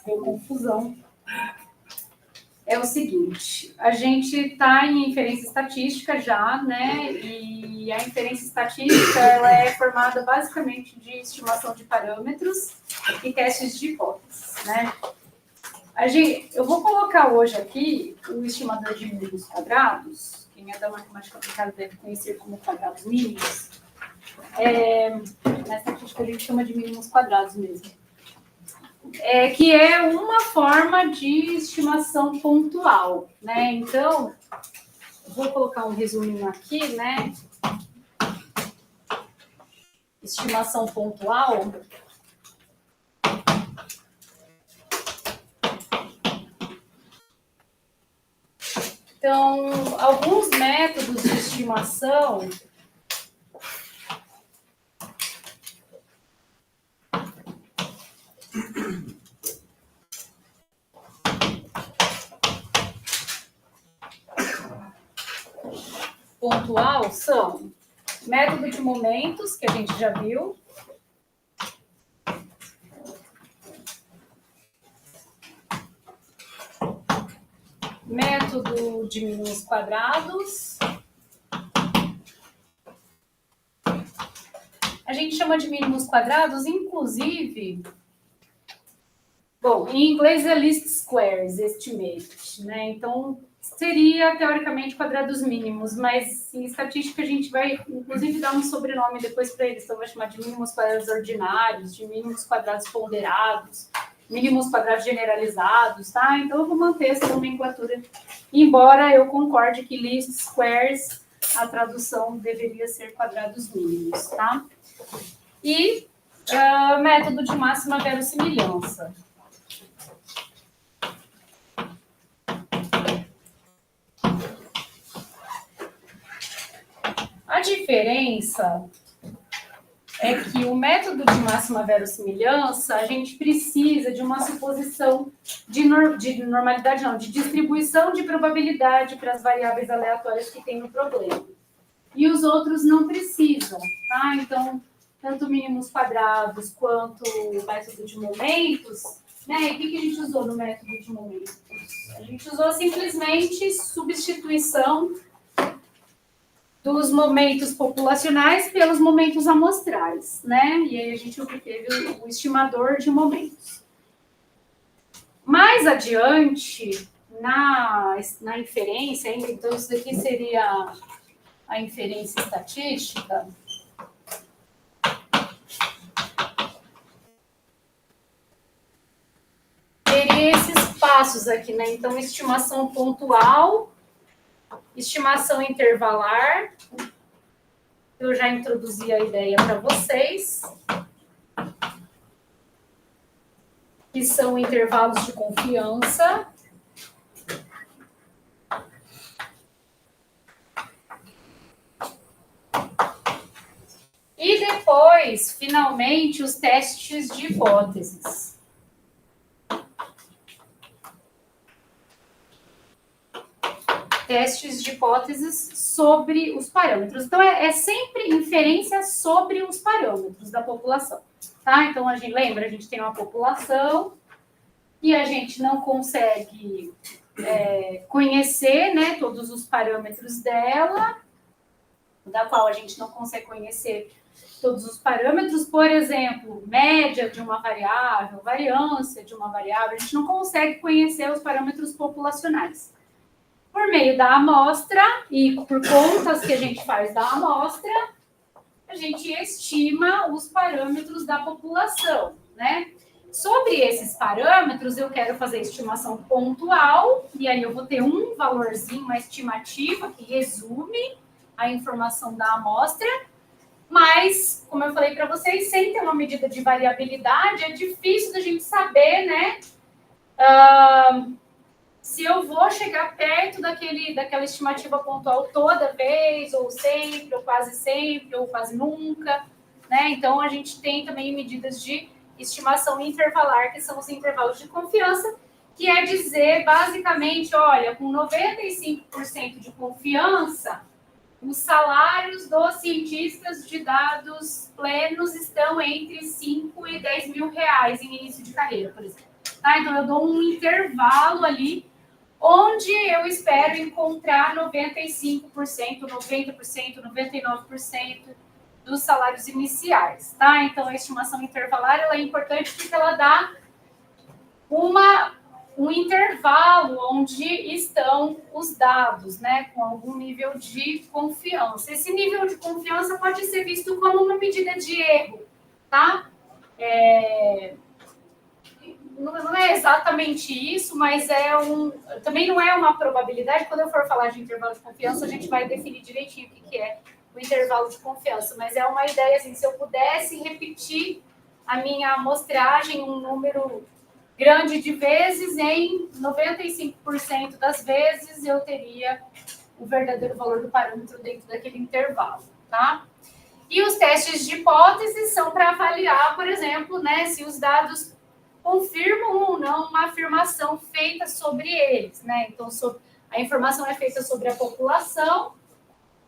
deu confusão. É o seguinte, a gente está em inferência estatística já, né? E a inferência estatística ela é formada basicamente de estimação de parâmetros e testes de hipóteses, né? Eu vou colocar hoje aqui o estimador de mínimos quadrados, quem é da matemática aplicada deve conhecer como quadrados mínimos. Na estatística a gente chama de mínimos quadrados mesmo. Que é uma forma de estimação pontual, né? Então, vou colocar um resuminho aqui, né? Estimação pontual. Então, alguns métodos de estimação pontual são método de momentos, que a gente já viu. Método de mínimos quadrados. A gente chama de mínimos quadrados, inclusive... Bom, em inglês é least squares estimate, né? Então, seria, teoricamente, quadrados mínimos, mas em estatística a gente vai, inclusive, dar um sobrenome depois para eles. Então, vai chamar de mínimos quadrados ordinários, de mínimos quadrados ponderados, mínimos quadrados generalizados, tá? Então, eu vou manter essa nomenclatura, embora eu concorde que least squares, a tradução deveria ser quadrados mínimos, tá? E método de máxima verossimilhança. A diferença é que o método de máxima verossimilhança, a gente precisa de uma suposição de normalidade, não, de distribuição de probabilidade para as variáveis aleatórias que tem no problema. E os outros não precisam, tá? Então, tanto mínimos quadrados quanto o método de momentos, né? E o que a gente usou no método de momentos? A gente usou simplesmente substituição dos momentos populacionais pelos momentos amostrais, né? E aí a gente obteve o estimador de momentos. Mais adiante, na inferência, então isso daqui seria a inferência estatística. Teria esses passos aqui, né? Então, estimação pontual, estimação intervalar. Eu já introduzi a ideia para vocês. Que são intervalos de confiança. E depois, finalmente, os testes de hipóteses. Testes de hipóteses sobre os parâmetros. Então, é sempre inferência sobre os parâmetros da população. Tá? Então, a gente lembra, a gente tem uma população e a gente não consegue conhecer, né, todos os parâmetros dela, da qual a gente não consegue conhecer todos os parâmetros, por exemplo, média de uma variável, variância de uma variável, a gente não consegue conhecer os parâmetros populacionais. Por meio da amostra e por contas que a gente faz da amostra, a gente estima os parâmetros da população, né? Sobre esses parâmetros, eu quero fazer estimação pontual, e aí eu vou ter um valorzinho, uma estimativa que resume a informação da amostra, mas, como eu falei para vocês, sem ter uma medida de variabilidade, é difícil da gente saber, né? Se eu vou chegar perto daquela estimativa pontual toda vez, ou sempre, ou quase nunca, né? Então, a gente tem também medidas de estimação intervalar, que são os intervalos de confiança, que é dizer, basicamente, olha, com 95% de confiança, os salários dos cientistas de dados plenos estão entre 5 e 10 mil reais em início de carreira, por exemplo. tá? Então, eu dou um intervalo ali, onde eu espero encontrar 95%, 90%, 99% dos salários iniciais, tá? Então, a estimação intervalar ela é importante porque ela dá um intervalo onde estão os dados, né, com algum nível de confiança. Esse nível de confiança pode ser visto como uma medida de erro, tá? Não é exatamente isso, mas também não é uma probabilidade. Quando eu for falar de intervalo de confiança, a gente vai definir direitinho o que é o intervalo de confiança, mas é uma ideia assim, se eu pudesse repetir a minha amostragem, um número grande de vezes, em 95% das vezes eu teria o verdadeiro valor do parâmetro dentro daquele intervalo, tá? E os testes de hipótese são para avaliar, por exemplo, né, se os dados confirmam ou não uma afirmação feita sobre eles, né? Então, a informação é feita sobre a população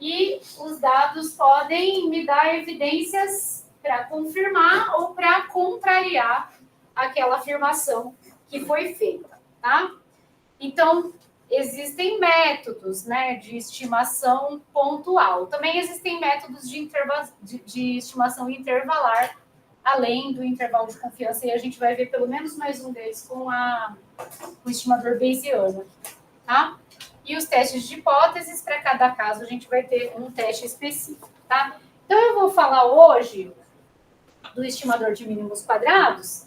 e os dados podem me dar evidências para confirmar ou para contrariar aquela afirmação que foi feita, tá? Então, existem métodos, né, de estimação pontual. Também existem métodos de estimação intervalar, além do intervalo de confiança, e a gente vai ver pelo menos mais um deles com o estimador Bayesiano, tá? E os testes de hipóteses, para cada caso, a gente vai ter um teste específico, tá? Então, eu vou falar hoje do estimador de mínimos quadrados.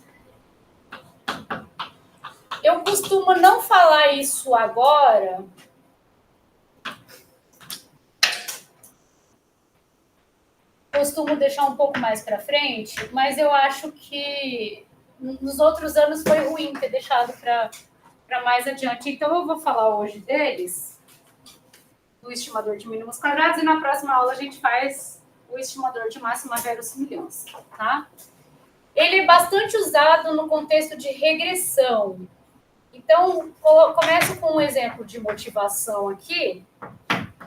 Eu costumo não falar isso agora, costumo deixar um pouco mais para frente, mas eu acho que nos outros anos foi ruim ter deixado para mais adiante. Então, eu vou falar hoje deles, do estimador de mínimos quadrados, e na próxima aula a gente faz o estimador de máxima verossimilhança, tá? Ele é bastante usado no contexto de regressão. Então, começo com um exemplo de motivação aqui,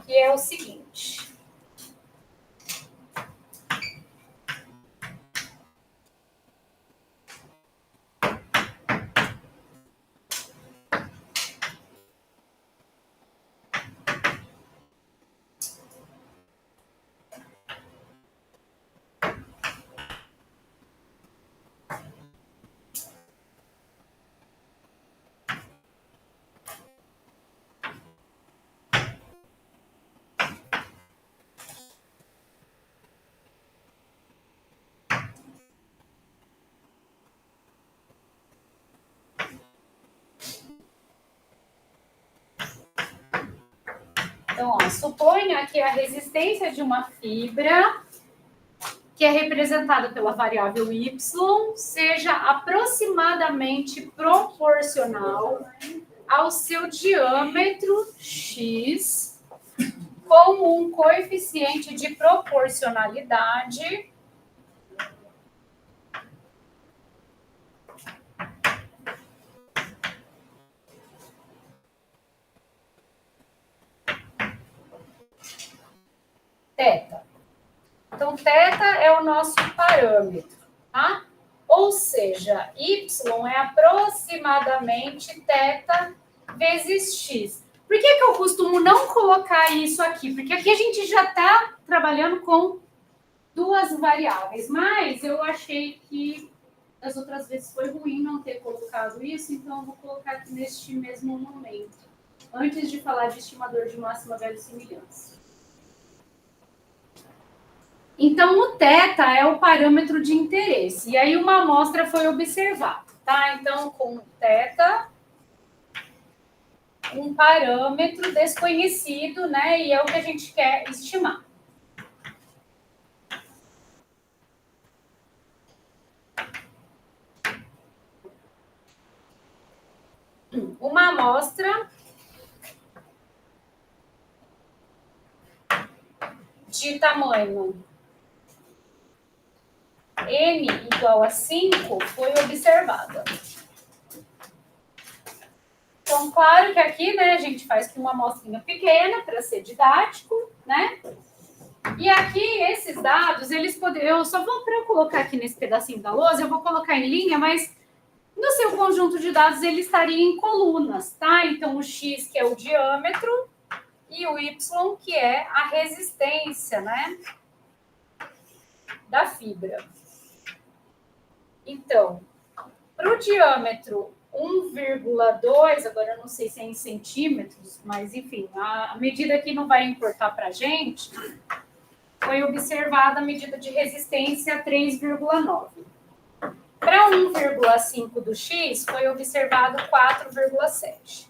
que é o seguinte. Então, ó, suponha que a resistência de uma fibra, que é representada pela variável y, seja aproximadamente proporcional ao seu diâmetro x, com um coeficiente de proporcionalidade θ. Então, θ é o nosso parâmetro, tá? Ou seja, y é aproximadamente θ vezes x. Por que eu costumo não colocar isso aqui? Porque aqui a gente já está trabalhando com duas variáveis, mas eu achei que das outras vezes foi ruim não ter colocado isso, então eu vou colocar aqui neste mesmo momento, antes de falar de estimador de máxima verossimilhança. Então, o θ é o parâmetro de interesse. E aí, uma amostra foi observada, tá? Então, com θ, um parâmetro desconhecido, né? E é o que a gente quer estimar. Uma amostra de tamanho n igual a 5 foi observada. Então, claro que aqui, né, a gente faz com uma amostrinha pequena para ser didático, né? E aqui, esses dados, eles podem... Eu só vou, para eu colocar aqui nesse pedacinho da lousa, eu vou colocar em linha, mas No seu conjunto de dados, ele estaria em colunas, tá? Então, o X, que é o diâmetro, e o Y, que é a resistência, né? Da fibra. Então, para o diâmetro 1,2, agora eu não sei se é em centímetros, mas enfim, a medida aqui não vai importar para a gente, foi observada a medida de resistência 3,9. Para 1,5 do X, foi observado 4,7.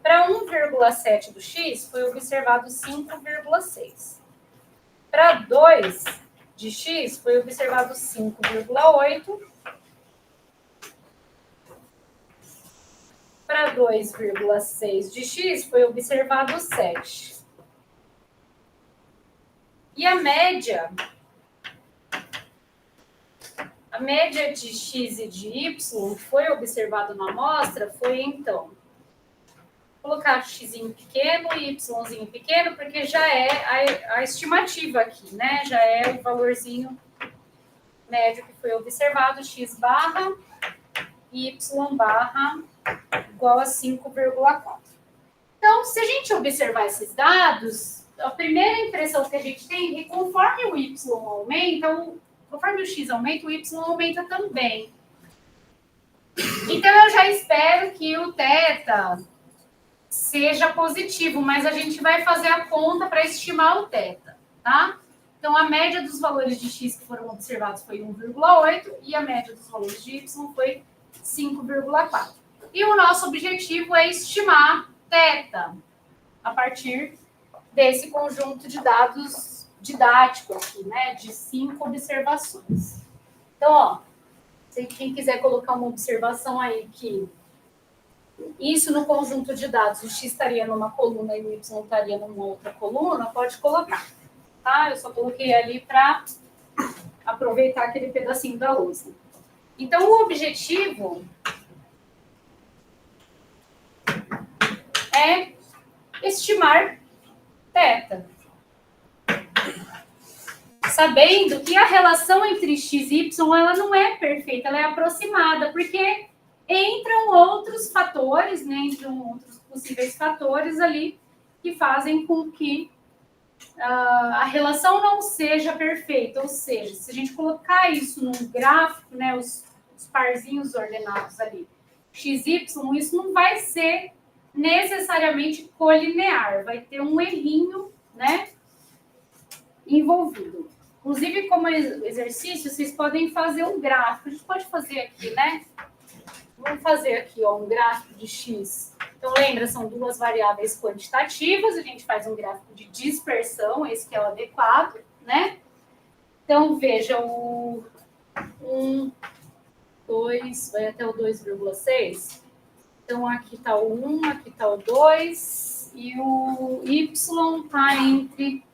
Para 1,7 do X, foi observado 5,6. Para 2 de X, foi observado 5,8. Para 2,6 de X, foi observado 7. E a média de X e de Y foi observado na amostra, foi então, colocar X pequeno e Y pequeno, porque já é a estimativa aqui, né? Já é o valorzinho médio que foi observado, X barra, Y barra, igual a 5,4. Então, se a gente observar esses dados, a primeira impressão que a gente tem é que conforme o Y aumenta, conforme o X aumenta, o Y aumenta também. Então, eu já espero que o θ seja positivo, mas a gente vai fazer a conta para estimar o θ, tá? Então, a média dos valores de X que foram observados foi 1,8 e a média dos valores de Y foi 5,4. E o nosso objetivo é estimar θ a partir desse conjunto de dados didático aqui, né, de 5 observações. Então, ó, quem quiser colocar uma observação aí que isso no conjunto de dados, o X estaria numa coluna e o Y estaria numa outra coluna, pode colocar, tá? Eu só coloquei ali para aproveitar aquele pedacinho da lousa. Então, o objetivo é estimar θ. Sabendo que a relação entre X e Y ela não é perfeita, ela é aproximada, porque entram outros fatores, né, entram outros possíveis fatores ali que fazem com que a relação não seja perfeita. Ou seja, se a gente colocar isso num gráfico, né, os parzinhos ordenados ali, X, Y, isso não vai ser necessariamente colinear, vai ter um errinho, né, envolvido. Inclusive, como exercício, vocês podem fazer um gráfico. A gente pode fazer aqui, né? Vamos fazer aqui, ó, um gráfico de X. Então, lembra, são duas variáveis quantitativas. A gente faz um gráfico de dispersão, esse que é o adequado, né? Então, veja, o 1, 2, vai até o 2,6. Então, aqui está o 1, aqui está o 2, e o Y está entre...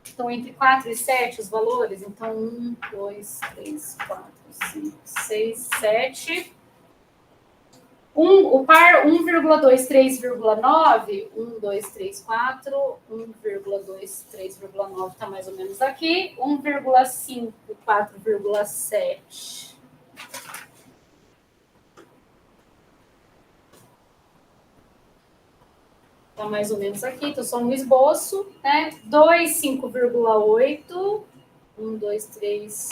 Estão entre 4 e 7 os valores. Então, 1, 2, 3, 4, 5, 6, 7. O par 1,2, 3,9. 1, 2, 3, 4. 1,2, 3,9 está mais ou menos aqui. 1,5, 4,7. Está mais ou menos aqui, então só um esboço, né? 2, 5,8. 1, 2, 3,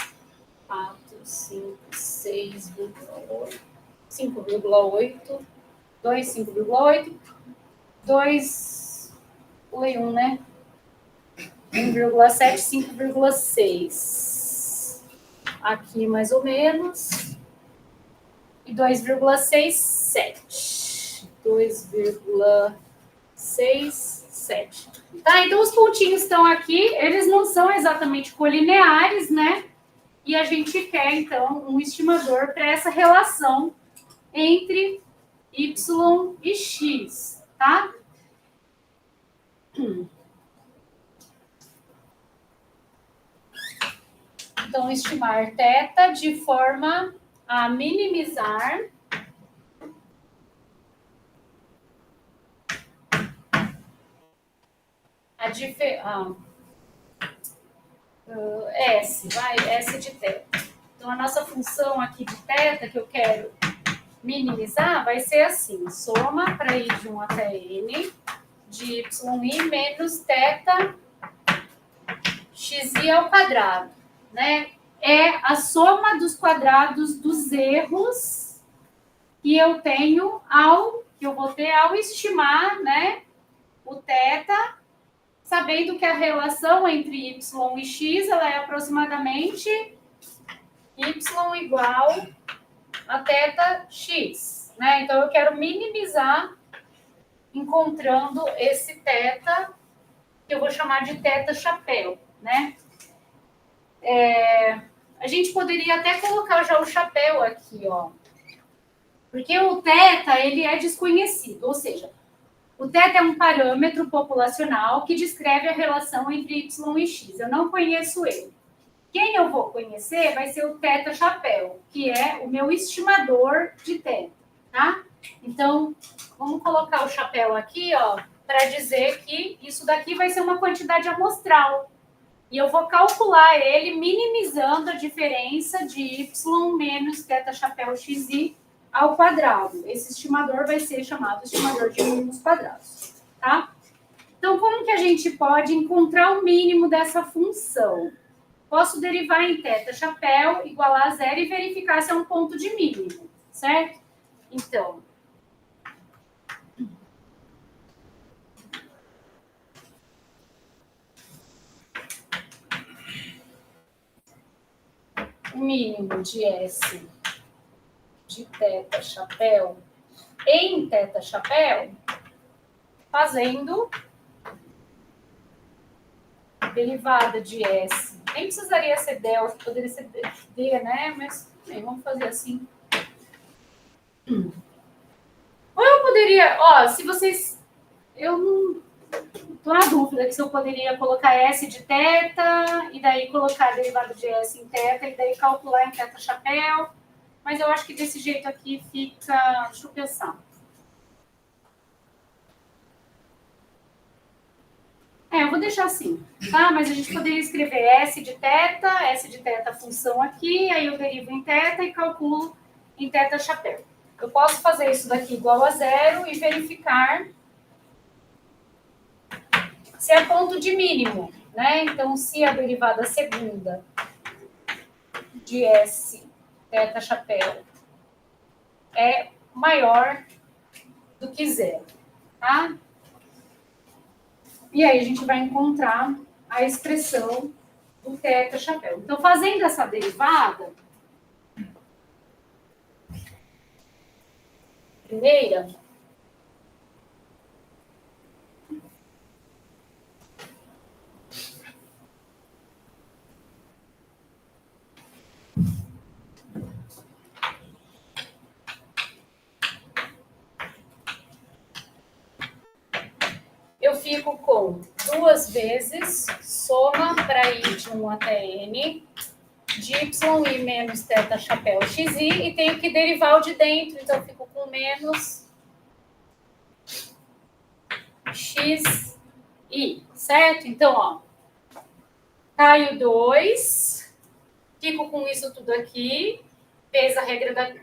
4, 5, 6,8. 5,8. 2, 5,8. 2, pulei 1, né? 1,7, 5,6. Aqui mais ou menos. E 2,6, 7. 2,6, 7. Tá, então os pontinhos estão aqui, eles não são exatamente colineares, né? E a gente quer, então, um estimador para essa relação entre Y e X, tá? Então, estimar θ de forma a minimizar a diferença. S de θ. Então, a nossa função aqui de θ, que eu quero minimizar, vai ser assim, soma para i de 1 até n de yi menos θ xi ao quadrado, né? É a soma dos quadrados dos erros que eu tenho que eu vou ter ao estimar, né, o θ, sabendo que a relação entre y e x ela é aproximadamente y igual a θx, né? Então eu quero minimizar encontrando esse θ que eu vou chamar de θ chapéu, né? A gente poderia até colocar já o chapéu aqui, ó. Porque o θ, ele é desconhecido, ou seja, o θ é um parâmetro populacional que descreve a relação entre y e x. Eu não conheço ele. Quem eu vou conhecer vai ser o θ chapéu, que é o meu estimador de θ, tá? Então, vamos colocar o chapéu aqui, ó, para dizer que isso daqui vai ser uma quantidade amostral. E eu vou calcular ele minimizando a diferença de y menos θ chapéu xi ao quadrado. Esse estimador vai ser chamado estimador de mínimos quadrados, tá? Então, como que a gente pode encontrar o mínimo dessa função? Posso derivar em θ chapéu igual a zero e verificar se é um ponto de mínimo, certo? Então, o mínimo de S de θ chapéu em θ chapéu, fazendo derivada de S. Nem precisaria ser delta, poderia ser D, né? Mas bem, vamos fazer assim. Ou eu poderia, ó, se vocês... Eu não tô na dúvida que se eu poderia colocar S de θ e daí colocar a derivada de S em θ e daí calcular em θ chapéu. Mas eu acho que desse jeito aqui fica... Deixa eu pensar. Eu vou deixar assim, tá? Mas a gente poderia escrever S de θ a função aqui, aí eu derivo em θ e calculo em θ chapéu. Eu posso fazer isso daqui igual a zero e verificar se é ponto de mínimo, né? Então, se a derivada segunda de S θ chapéu é maior do que zero, tá? E aí a gente vai encontrar a expressão do θ chapéu. Então, fazendo essa derivada, primeira, eu fico com 2 vezes soma para i de 1 até n de yi menos θ chapéu xi e tenho que derivar o de dentro, então eu fico com menos xi, certo? Então, ó, caio 2, fico com isso tudo aqui, fez a regra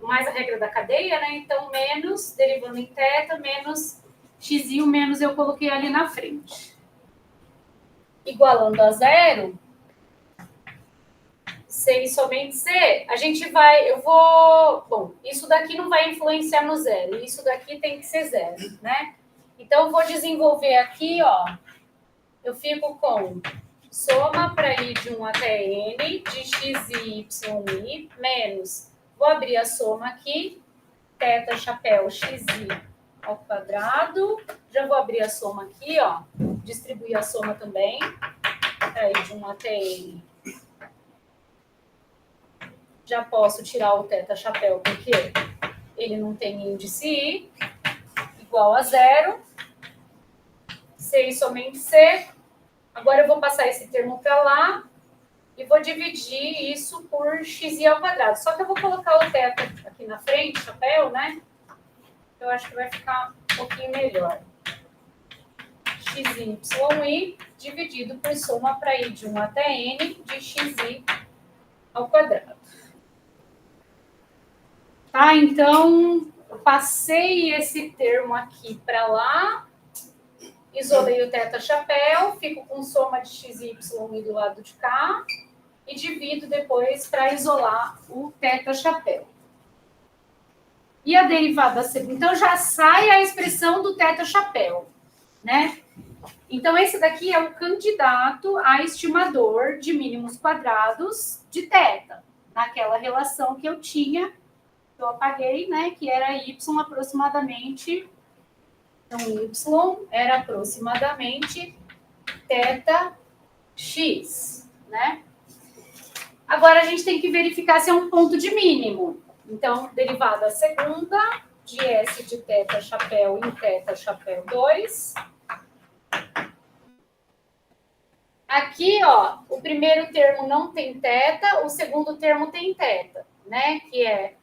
mais a regra da cadeia, né? Então, menos, derivando em θ, menos xi, o menos eu coloquei ali na frente. Igualando a zero, C e somente C, a gente vai, bom, isso daqui não vai influenciar no zero, isso daqui tem que ser zero, né? Então, eu vou desenvolver aqui, ó, eu fico com soma para i de 1 até n de x e y menos, vou abrir a soma aqui, θ chapéu xi ao quadrado, já vou abrir a soma aqui, ó, distribuir a soma também, para i de 1 até n. Já posso tirar o θ chapéu, porque ele não tem índice i, igual a zero. C e somente C. Agora eu vou passar esse termo para lá e vou dividir isso por xi ao quadrado. Só que eu vou colocar o θ aqui na frente, chapéu, né? Eu acho que vai ficar um pouquinho melhor. xi dividido por soma para i de 1 até n de xi ao quadrado. Tá? Então, eu passei esse termo aqui para lá, isolei o θ-chapéu, fico com soma de x e y do lado de cá, e divido depois para isolar o θ-chapéu. E a derivada segunda, então já sai a expressão do θ-chapéu, né? Então esse daqui é o candidato a estimador de mínimos quadrados de θ, naquela relação que eu tinha, que eu apaguei, né, que era y aproximadamente, então y era aproximadamente θx, né? Agora a gente tem que verificar se é um ponto de mínimo. Então, derivada segunda de S de θ-chapéu em θ-chapéu 2. Aqui, ó, o primeiro termo não tem θ, o segundo termo tem θ, né? Que é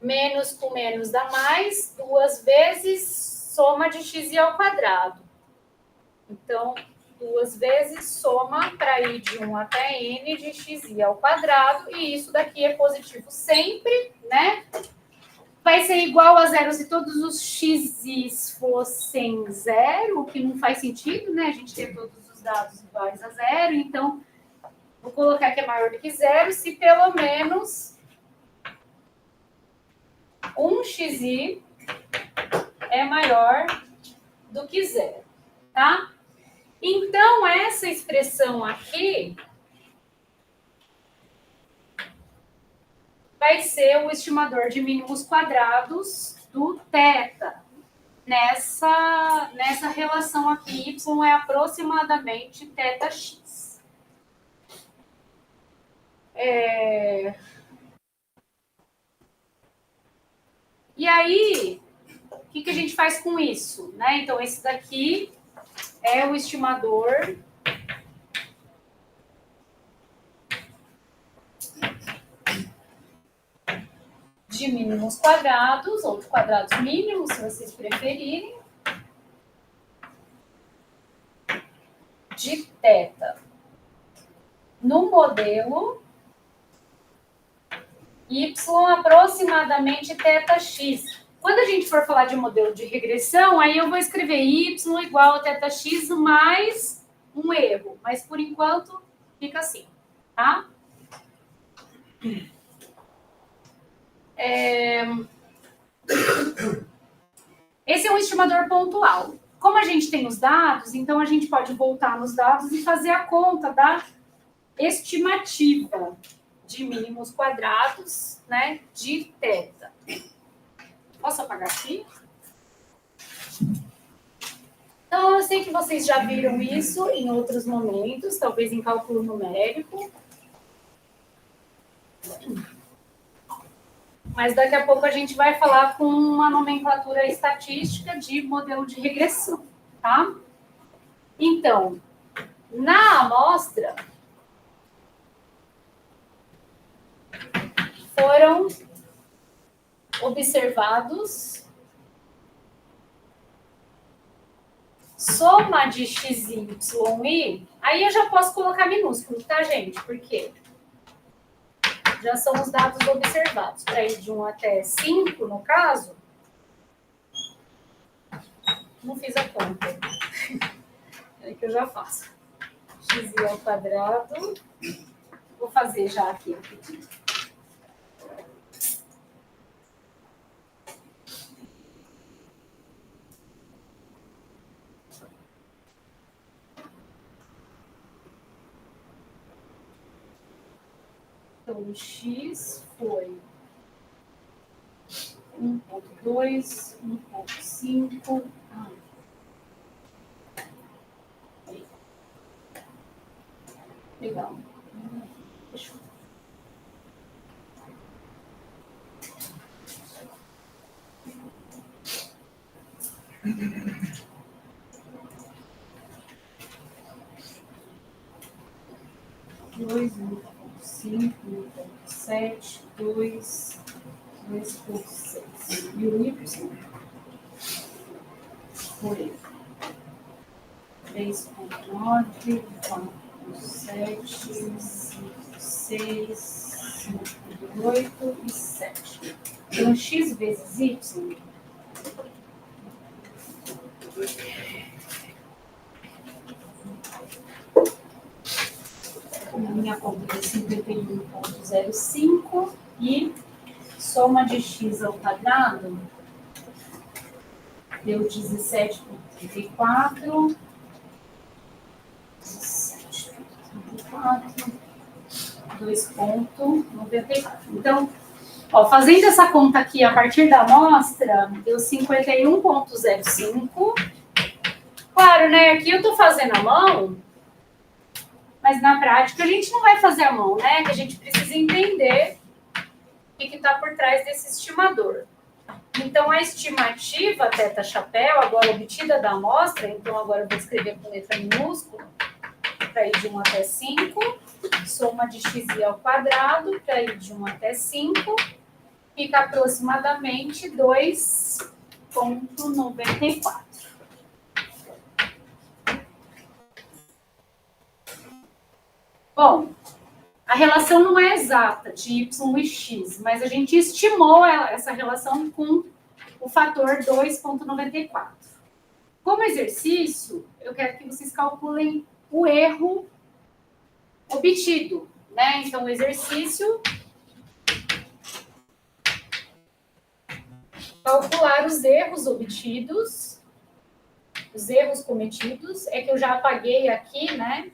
menos com menos dá mais, 2 vezes soma de x ao quadrado. Então, 2 vezes soma para ir de 1 até n de x ao quadrado, e isso daqui é positivo sempre, né? Vai ser igual a zero se todos os x's fossem zero, o que não faz sentido, né? A gente ter todos os dados iguais a zero, então vou colocar que é maior do que zero se pelo menos um xi é maior do que zero, tá? Então, essa expressão aqui vai ser o estimador de mínimos quadrados do θ. Nessa relação aqui, y é aproximadamente θx. E aí, o que a gente faz com isso, né? Então, esse daqui é o estimador de mínimos quadrados, ou de quadrados mínimos, se vocês preferirem, de θ. No modelo y aproximadamente θx. Quando a gente for falar de modelo de regressão, aí eu vou escrever y igual a θx mais um erro. Mas, por enquanto, fica assim, tá? Esse é um estimador pontual. Como a gente tem os dados, então a gente pode voltar nos dados e fazer a conta da estimativa de mínimos quadrados, né, de θ. Posso apagar aqui? Então, eu sei que vocês já viram isso em outros momentos, talvez em cálculo numérico. Mas daqui a pouco a gente vai falar com uma nomenclatura estatística de modelo de regressão, tá? Então, na amostra, foram observados soma de x, y, y. Aí eu já posso colocar minúsculo, tá, gente? Por quê? Já são os dados observados. Para ir de 1 até 5, no caso, não fiz a conta. É que eu já faço. X ao quadrado. Vou fazer já aqui. Então, o x foi 1.2, 1.5. Legal. Deixa eu... Dois, 1.5, 1.7, 2, 2.6. E o y foi 3.9, 4.7, 5.6, 5.8 e 7. Então, x vezes y. Na minha conta é 51,05 e soma de x ao quadrado deu 17,34. 17,34. 2,94. Então, ó, fazendo essa conta aqui a partir da amostra, deu 51,05. Claro, né? Aqui eu estou fazendo a mão, mas na prática a gente não vai fazer a mão, né? Que a gente precisa entender o que está por trás desse estimador. Então, a estimativa θ chapéu, agora obtida da amostra, então agora eu vou escrever com letra minúscula, para ir de 1 até 5, soma de xi ao quadrado, para ir de 1 até 5, fica aproximadamente 2,94. Bom, a relação não é exata de y e x, mas a gente estimou essa relação com o fator 2,94. Como exercício, eu quero que vocês calculem o erro obtido, né? Então, o exercício, calcular os erros obtidos, os erros cometidos, é que eu já apaguei aqui, né?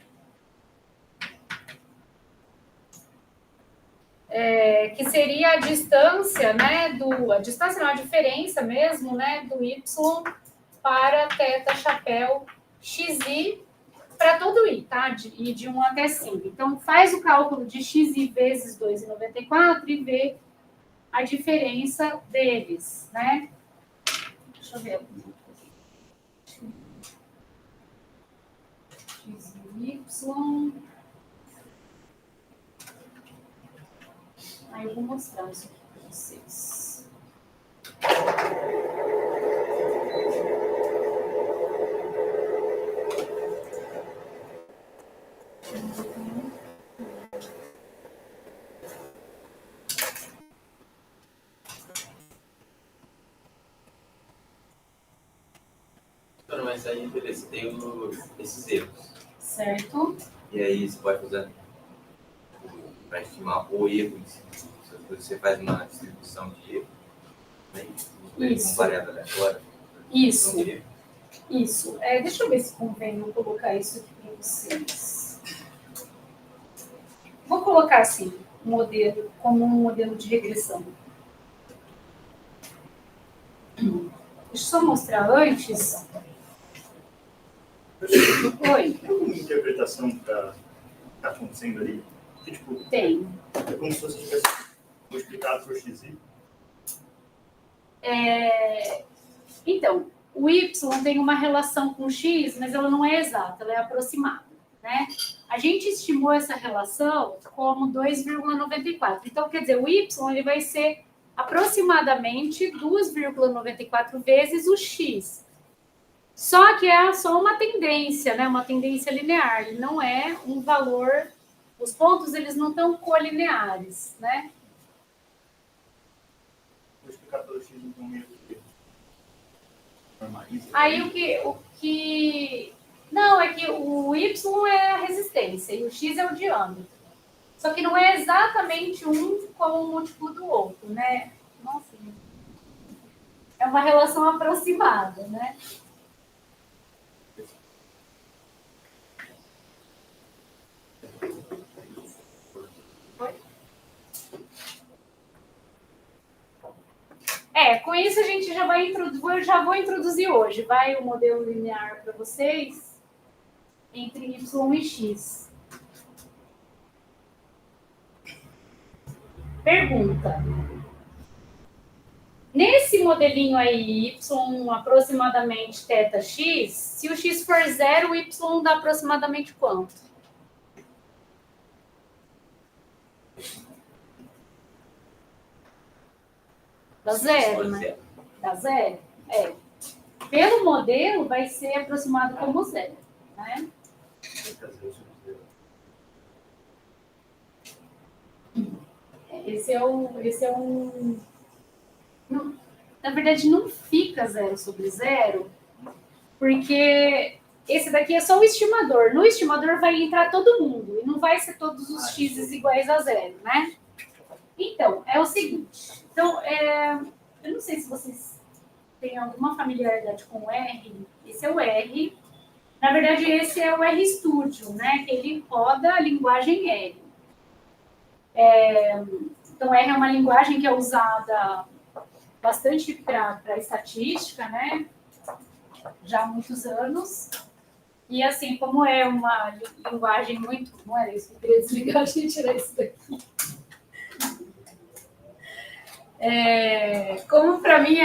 Que seria a distância, né, a distância não, a diferença mesmo, né, do y para θ chapéu xi para todo i, tá? E de 1 até 5. Então, faz o cálculo de xi vezes 2,94 e vê a diferença deles, né? Deixa eu ver. X e y. Aí eu vou mostrar isso aqui para vocês. Mas aí, beleza, tem esses erros. Certo. E aí você pode usar para estimar o erro em si. Você faz uma distribuição de erro, né? Com variável aleatória. Isso. Isso. Deixa eu ver se convém eu colocar isso aqui para vocês. Vou colocar assim, um modelo, como um modelo de regressão. Deixa eu só mostrar antes. Oi. Tem alguma interpretação que está acontecendo ali? Que, tipo, Tem. É como se você tivesse multiplicado por xi. Então, o y tem uma relação com x, mas ela não é exata, ela é aproximada, né? A gente estimou essa relação como 2,94. Então, quer dizer, o y ele vai ser aproximadamente 2,94 vezes o x. Só que é só uma tendência, né? Uma tendência linear. Ele não é um valor. Os pontos eles não estão colineares, né? Vou explicar pelo x então meio que normaliza. Aí o que não é que o y é a resistência e o x é o diâmetro. Só que não é exatamente um como o múltiplo do outro, né? Nossa. É uma relação aproximada, né? Com isso a gente já vai introduzir, eu já vou introduzir hoje, vai o modelo linear para vocês entre y e x. Pergunta. Nesse modelinho aí, y aproximadamente θx, se o x for 0, o y dá aproximadamente quanto? Dá 0, né? Dá 0? Pelo modelo, vai ser aproximado como 0, né? Esse é um Na verdade, não fica 0 sobre 0, porque esse daqui é só o estimador. No estimador vai entrar todo mundo, e não vai ser todos os x iguais a 0, né? Então, é o seguinte. Então, eu não sei se vocês têm alguma familiaridade com o R. Esse é o R. Na verdade, esse é o RStudio, né? Que ele roda a linguagem R. Então, R é uma linguagem que é usada bastante para estatística, né? Já há muitos anos. E assim, como é uma linguagem muito... Não era isso que eu queria desligar, deixa eu tirar isso daqui. Como para mim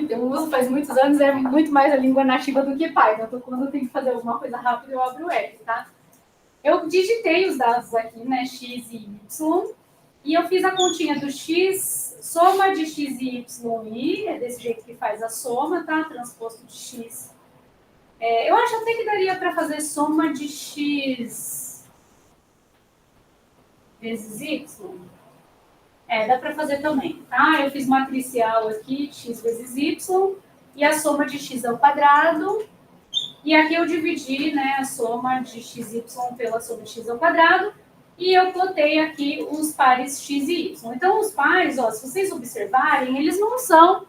eu uso faz muitos anos, é muito mais a língua nativa do que Python. Então, quando eu tenho que fazer alguma coisa rápida, eu abro o R, tá? Eu digitei os dados aqui, né? X e Y. E eu fiz a continha do X, soma de X e Y e é desse jeito que faz a soma, tá? Transposto de X. Eu acho até que daria para fazer soma de X vezes Y. Dá para fazer também, tá? Eu fiz matricial aqui, X vezes Y, e a soma de X ao quadrado. E aqui eu dividi, né, a soma de XY pela soma de X ao quadrado. E eu plotei aqui os pares X e Y. Então, os pares, ó, se vocês observarem, eles não são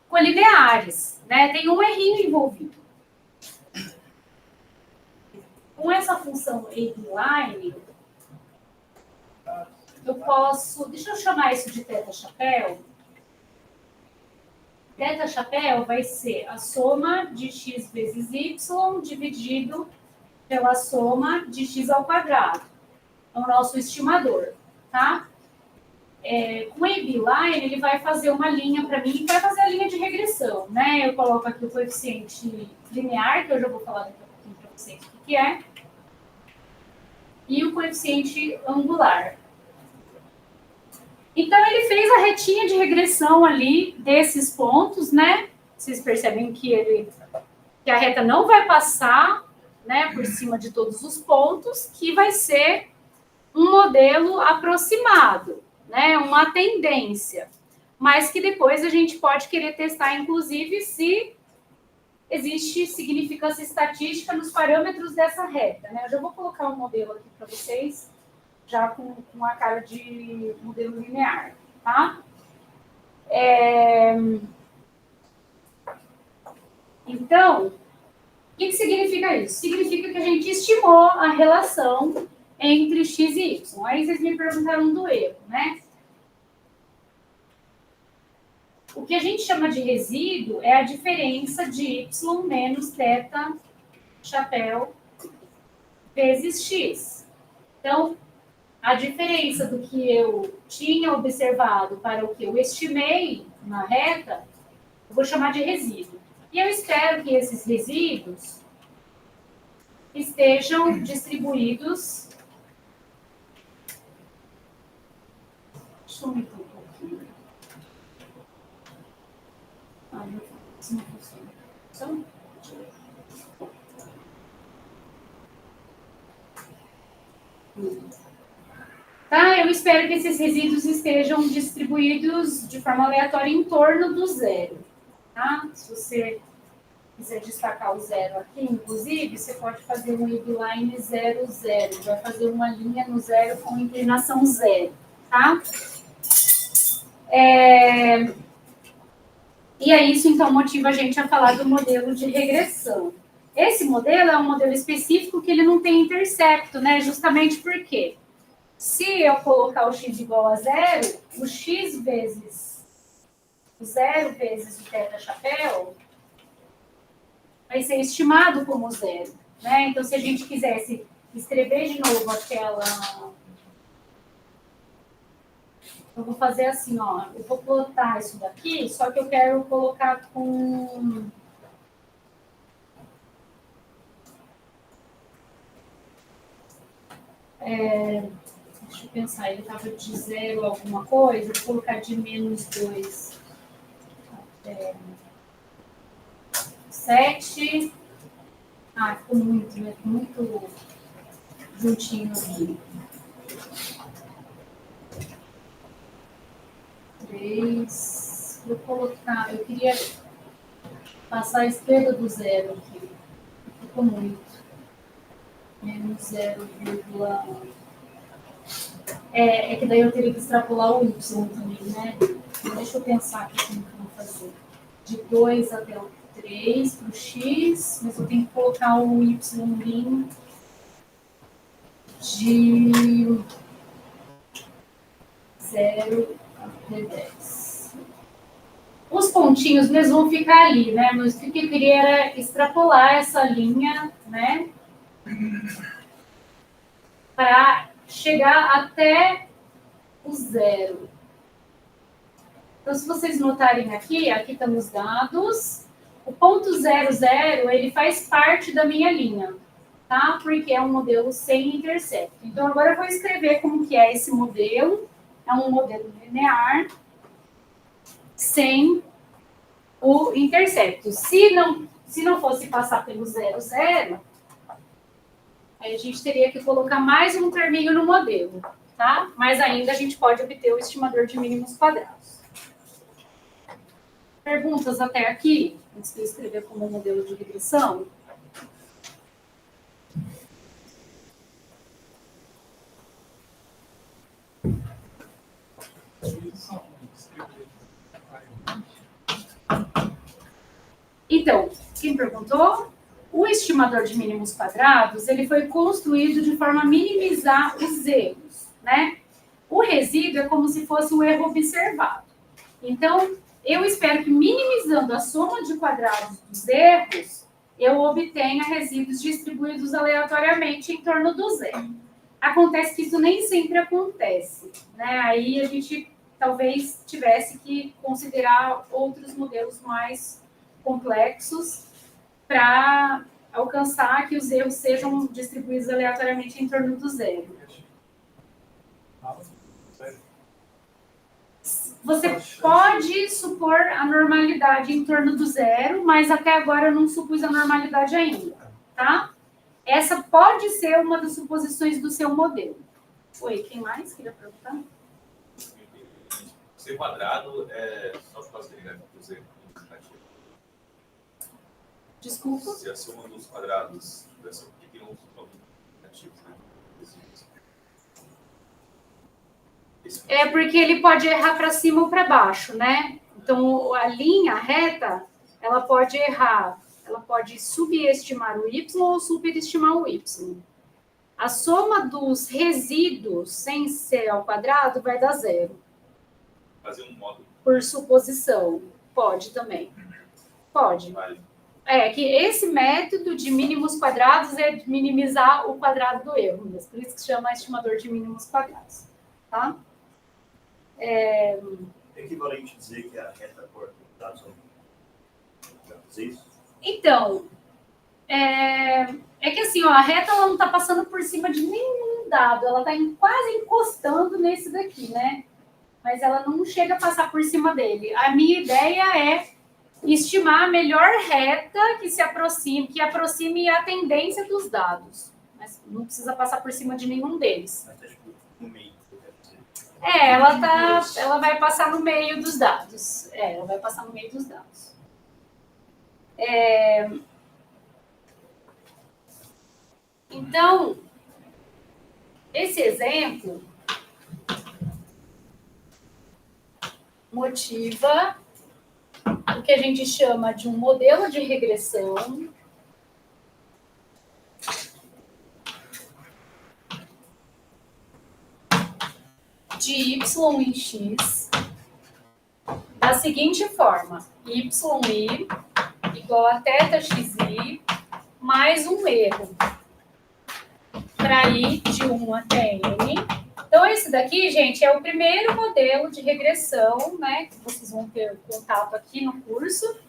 colineares, né? Tem um errinho envolvido. Com essa função abline, eu posso... Deixa eu chamar isso de θ-chapéu. Θ-chapéu vai ser a soma de X vezes Y dividido pela soma de X ao quadrado. É o nosso estimador, tá? Com o abline, ele vai fazer uma linha para mim, vai fazer a linha de regressão, né? Eu coloco aqui o coeficiente linear, que eu já vou falar daqui a pouquinho para vocês o que é, e o coeficiente angular. Então, ele fez a retinha de regressão ali desses pontos, né? Vocês percebem que a reta não vai passar, né, por cima de todos os pontos, que vai ser um modelo aproximado, né, uma tendência, mas que depois a gente pode querer testar, inclusive, se existe significância estatística nos parâmetros dessa reta, né? Eu já vou colocar um modelo aqui para vocês, já com a cara de modelo linear, tá? Então, o que significa isso? Significa que a gente estimou a relação entre X e Y. Aí vocês me perguntaram do erro, né? O que a gente chama de resíduo é a diferença de Y menos θ chapéu vezes X. Então, a diferença do que eu tinha observado para o que eu estimei na reta, eu vou chamar de resíduo. E eu espero que esses resíduos estejam distribuídos... Deixa eu aumentar um pouquinho. Não, isso não funciona. Então, tá? Eu espero que esses resíduos estejam distribuídos de forma aleatória em torno do zero. Tá? Se você quiser destacar o zero aqui, inclusive, você pode fazer um abline 0, 0. Vai fazer uma linha no zero com inclinação zero. Tá? E aí isso, então, motiva a gente a falar do modelo de regressão. Esse modelo é um modelo específico que ele não tem intercepto, né? Justamente porque se eu colocar o x igual a zero, o x vezes o zero vezes o θ-chapéu vai ser estimado como zero, né? Então, se a gente quisesse escrever de novo aquela... Eu vou fazer assim, ó, eu vou plotar isso daqui, só que eu quero colocar com... deixa eu pensar, ele estava de 0 alguma coisa, vou colocar de menos 2. 7. Ficou muito, né? Ficou muito juntinho aqui. 3. eu colocar, eu queria passar a esquerda do zero aqui. Ficou muito. Menos 0, é que daí eu teria que extrapolar o y também, né? Então, deixa eu pensar aqui como que eu vou fazer. De 2 até o 3 para o x, mas eu tenho que colocar o y' de 0 até 10. Os pontinhos mesmo vão ficar ali, né? Mas o que eu queria era extrapolar essa linha, né? Para chegar até o zero. Então, se vocês notarem aqui estão os dados. O ponto 00, ele faz parte da minha linha, tá? Porque é um modelo sem intercepto. Então, agora eu vou escrever como que é esse modelo. É um modelo linear sem o intercepto. Se não fosse passar pelo 00, aí a gente teria que colocar mais um terminho no modelo, tá? Mas ainda a gente pode obter o estimador de mínimos quadrados. Perguntas até aqui, antes de eu escrever como modelo de regressão? Então, quem perguntou? O estimador de mínimos quadrados, ele foi construído de forma a minimizar os erros, né? O resíduo é como se fosse o erro observado. Então, eu espero que minimizando a soma de quadrados dos erros, eu obtenha resíduos distribuídos aleatoriamente em torno do zero. Acontece que isso nem sempre acontece, né? Aí a gente talvez tivesse que considerar outros modelos mais complexos para alcançar que os erros sejam distribuídos aleatoriamente em torno do zero. Você pode supor a normalidade em torno do zero, mas até agora eu não supus a normalidade ainda, tá? Essa pode ser uma das suposições do seu modelo. Oi, quem mais queria perguntar? C quadrado é só por causa do zero. Desculpa. Se a soma dos quadrados dessa aqui tem um negativo, né? É porque ele pode errar para cima ou para baixo, né? Então, a linha reta, ela pode errar, ela pode subestimar o y ou superestimar o y. A soma dos resíduos sem c ao quadrado vai dar zero. Fazer um módulo. Por suposição. Pode também. Pode. Vale. É que esse método de mínimos quadrados é minimizar o quadrado do erro, mas por isso que se chama estimador de mínimos quadrados. Tá? É equivalente dizer que a reta por dados para fazer isso? Então, é que assim, ó, a reta ela não está passando por cima de nenhum dado, ela está quase encostando nesse daqui, né? Mas ela não chega a passar por cima dele. A minha ideia é estimar a melhor reta que aproxime a tendência dos dados. Mas não precisa passar por cima de nenhum deles. Mas tá tipo no meio. Ela vai passar no meio dos dados. Ela vai passar no meio dos dados. Então, esse exemplo motiva o que a gente chama de um modelo de regressão de y em x da seguinte forma: yi igual a θxi mais um erro para i de 1 até n. Então, esse daqui, gente, é o primeiro modelo de regressão, né, que vocês vão ter contato aqui no curso,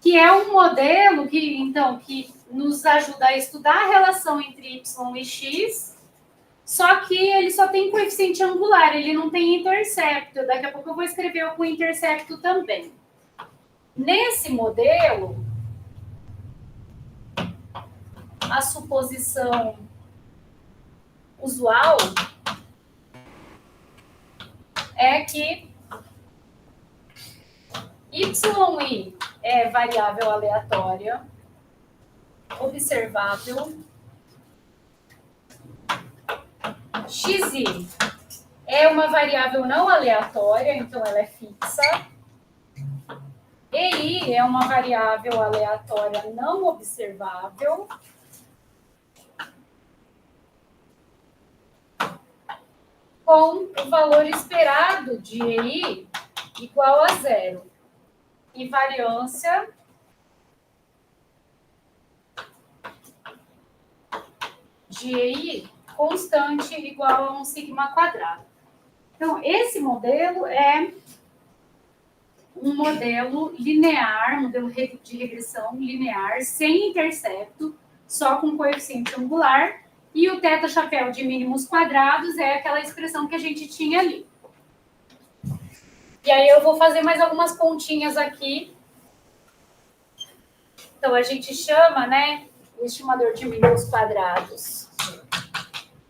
que é um modelo que nos ajuda a estudar a relação entre y e x, só que ele só tem coeficiente angular, ele não tem intercepto. Daqui a pouco eu vou escrever com intercepto também. Nesse modelo, a suposição usual é que YI é variável aleatória, observável. XI é uma variável não aleatória, então ela é fixa. EI é uma variável aleatória não observável. Com o valor esperado de EI igual a 0. E variância de EI constante igual a 1 sigma quadrado. Então, esse modelo é um modelo linear, um modelo de regressão linear, sem intercepto, só com coeficiente angular, e o θ chapéu de mínimos quadrados é aquela expressão que a gente tinha ali. E aí eu vou fazer mais algumas pontinhas aqui. Então, a gente chama, né, o estimador de mínimos quadrados.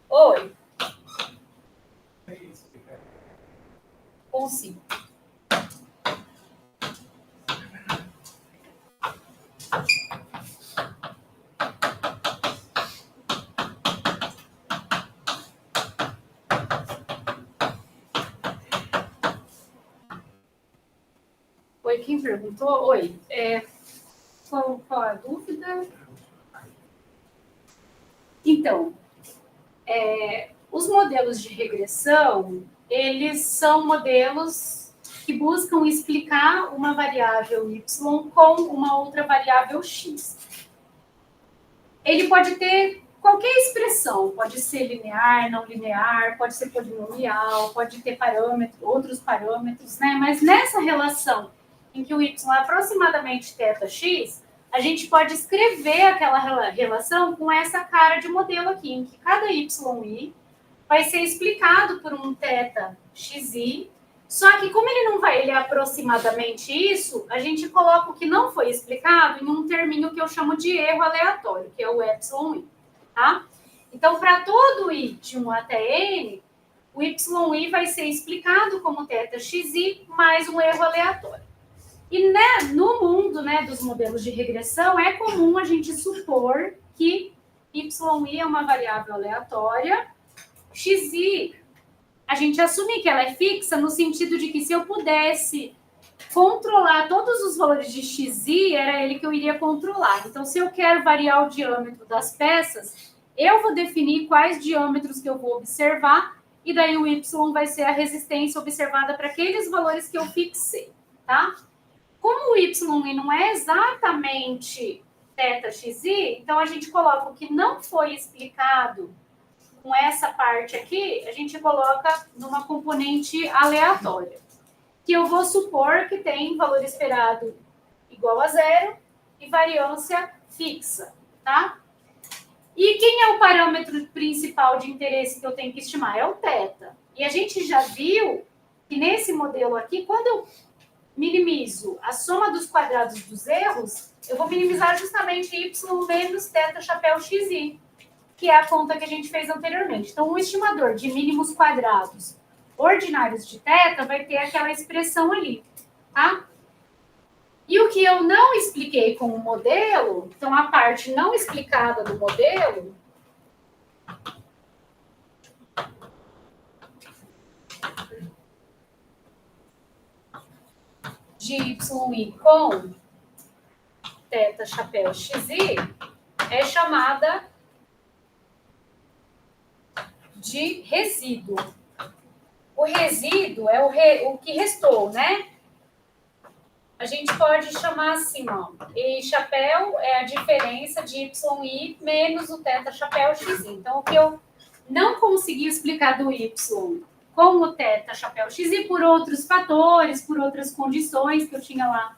Oi. Consigo. Oi, quem perguntou? Oi. Qual a dúvida? Então, os modelos de regressão, eles são modelos que buscam explicar uma variável y com uma outra variável x. Ele pode ter qualquer expressão, pode ser linear, não linear, pode ser polinomial, pode ter outros parâmetros, né? Mas nessa relação em que o y é aproximadamente θx, a gente pode escrever aquela relação com essa cara de modelo aqui, em que cada yi vai ser explicado por um θxi, só que como ele é aproximadamente isso, a gente coloca o que não foi explicado em um terminho que eu chamo de erro aleatório, que é o εi, tá? Então, para todo i de 1 até n, o yi vai ser explicado como θxi mais um erro aleatório. E no mundo, né, dos modelos de regressão, é comum a gente supor que yi é uma variável aleatória, xi, a gente assume que ela é fixa no sentido de que se eu pudesse controlar todos os valores de xi, era ele que eu iria controlar. Então, se eu quero variar o diâmetro das peças, eu vou definir quais diâmetros que eu vou observar, e daí o y vai ser a resistência observada para aqueles valores que eu fixei, tá? Como o y não é exatamente θxi, então a gente coloca o que não foi explicado com essa parte aqui, a gente coloca numa componente aleatória, que eu vou supor que tem valor esperado igual a 0 e variância fixa, tá? E quem é o parâmetro principal de interesse que eu tenho que estimar? É o θ. E a gente já viu que nesse modelo aqui, quando eu minimizo a soma dos quadrados dos erros, eu vou minimizar justamente y menos θ chapéu xi, que é a conta que a gente fez anteriormente. Então, o estimador de mínimos quadrados ordinários de θ vai ter aquela expressão ali, tá? E o que eu não expliquei com o modelo, então a parte não explicada do modelo, de yi com θ chapéu xi é chamada de resíduo. O resíduo é o que restou, né? A gente pode chamar assim, ó. E chapéu é a diferença de yi menos o θ chapéu xi. Então, o que eu não consegui explicar do y com o θ chapéu xi por outros fatores, por outras condições que eu tinha lá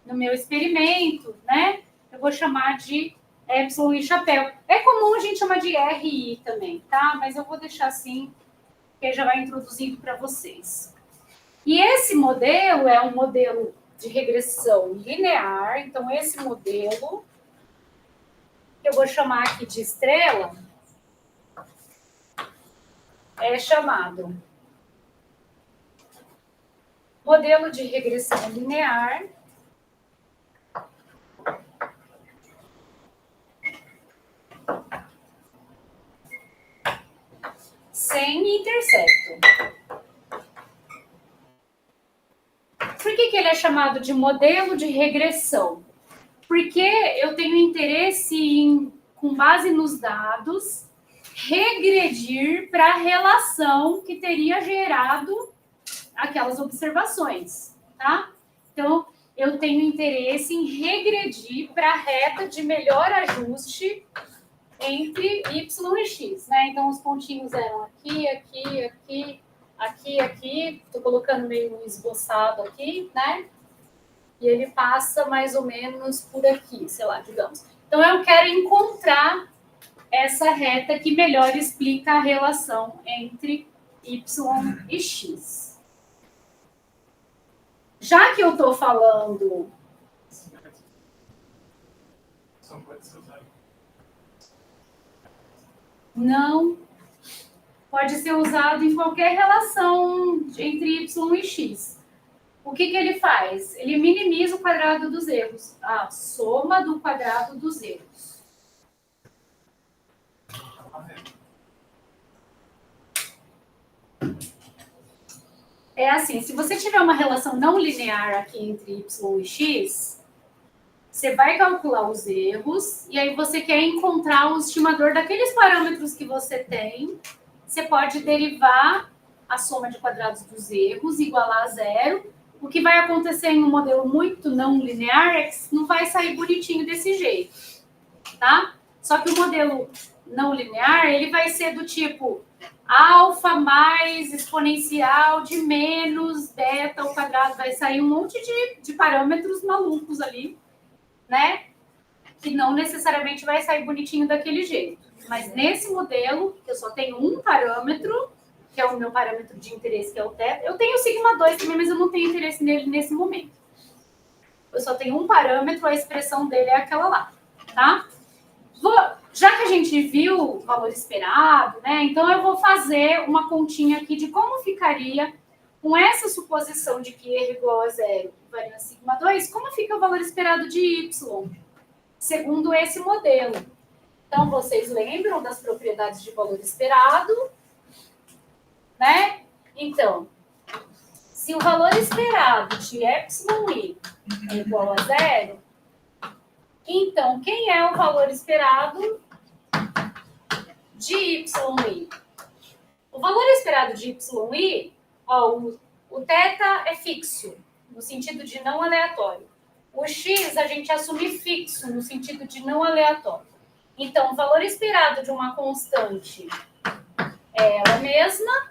no meu experimento, né? Eu vou chamar de y chapéu. É comum a gente chamar de RI também, tá? Mas eu vou deixar assim, que já vai introduzindo para vocês. E esse modelo é um modelo de regressão linear. Então, esse modelo, que eu vou chamar aqui de estrela, é chamado Modelo de regressão linear. Sem intercepto. Por que ele é chamado de modelo de regressão? Porque eu tenho interesse em, com base nos dados, regredir para a relação que teria gerado aquelas observações, tá? Então, eu tenho interesse em regredir para a reta de melhor ajuste entre y e x, né? Então, os pontinhos eram aqui, aqui, aqui, aqui, aqui. Estou colocando meio esboçado aqui, né? E ele passa mais ou menos por aqui, sei lá, digamos. Então, eu quero encontrar essa reta que melhor explica a relação entre y e x. Já que eu estou falando... Não. Pode ser usado em qualquer relação entre y e x. O que ele faz? Ele minimiza o quadrado dos erros. A soma do quadrado dos erros. É assim, se você tiver uma relação não linear aqui entre y e x, você vai calcular os erros, e aí você quer encontrar o estimador daqueles parâmetros que você tem. Você pode derivar a soma de quadrados dos erros, igualar a zero. O que vai acontecer em um modelo muito não linear é que não vai sair bonitinho desse jeito, tá? Só que o modelo não linear, ele vai ser do tipo alfa mais exponencial de menos beta ao quadrado. Vai sair um monte de parâmetros malucos ali, né? Que não necessariamente vai sair bonitinho daquele jeito. Mas nesse modelo, que eu só tenho um parâmetro, que é o meu parâmetro de interesse, que é o θ. Eu tenho o sigma 2 também, mas eu não tenho interesse nele nesse momento. Eu só tenho um parâmetro, a expressão dele é aquela lá, tá? Já que a gente viu o valor esperado, né? Então eu vou fazer uma continha aqui de como ficaria com essa suposição de que erro igual a zero, variância sigma 2, como fica o valor esperado de y, segundo esse modelo. Então, vocês lembram das propriedades de valor esperado, né? Então, se o valor esperado de y é igual a zero, então, quem é o valor esperado de y? O valor esperado de y, ó, o θ é fixo, no sentido de não aleatório. O x a gente assume fixo, no sentido de não aleatório. Então, o valor esperado de uma constante é ela mesma,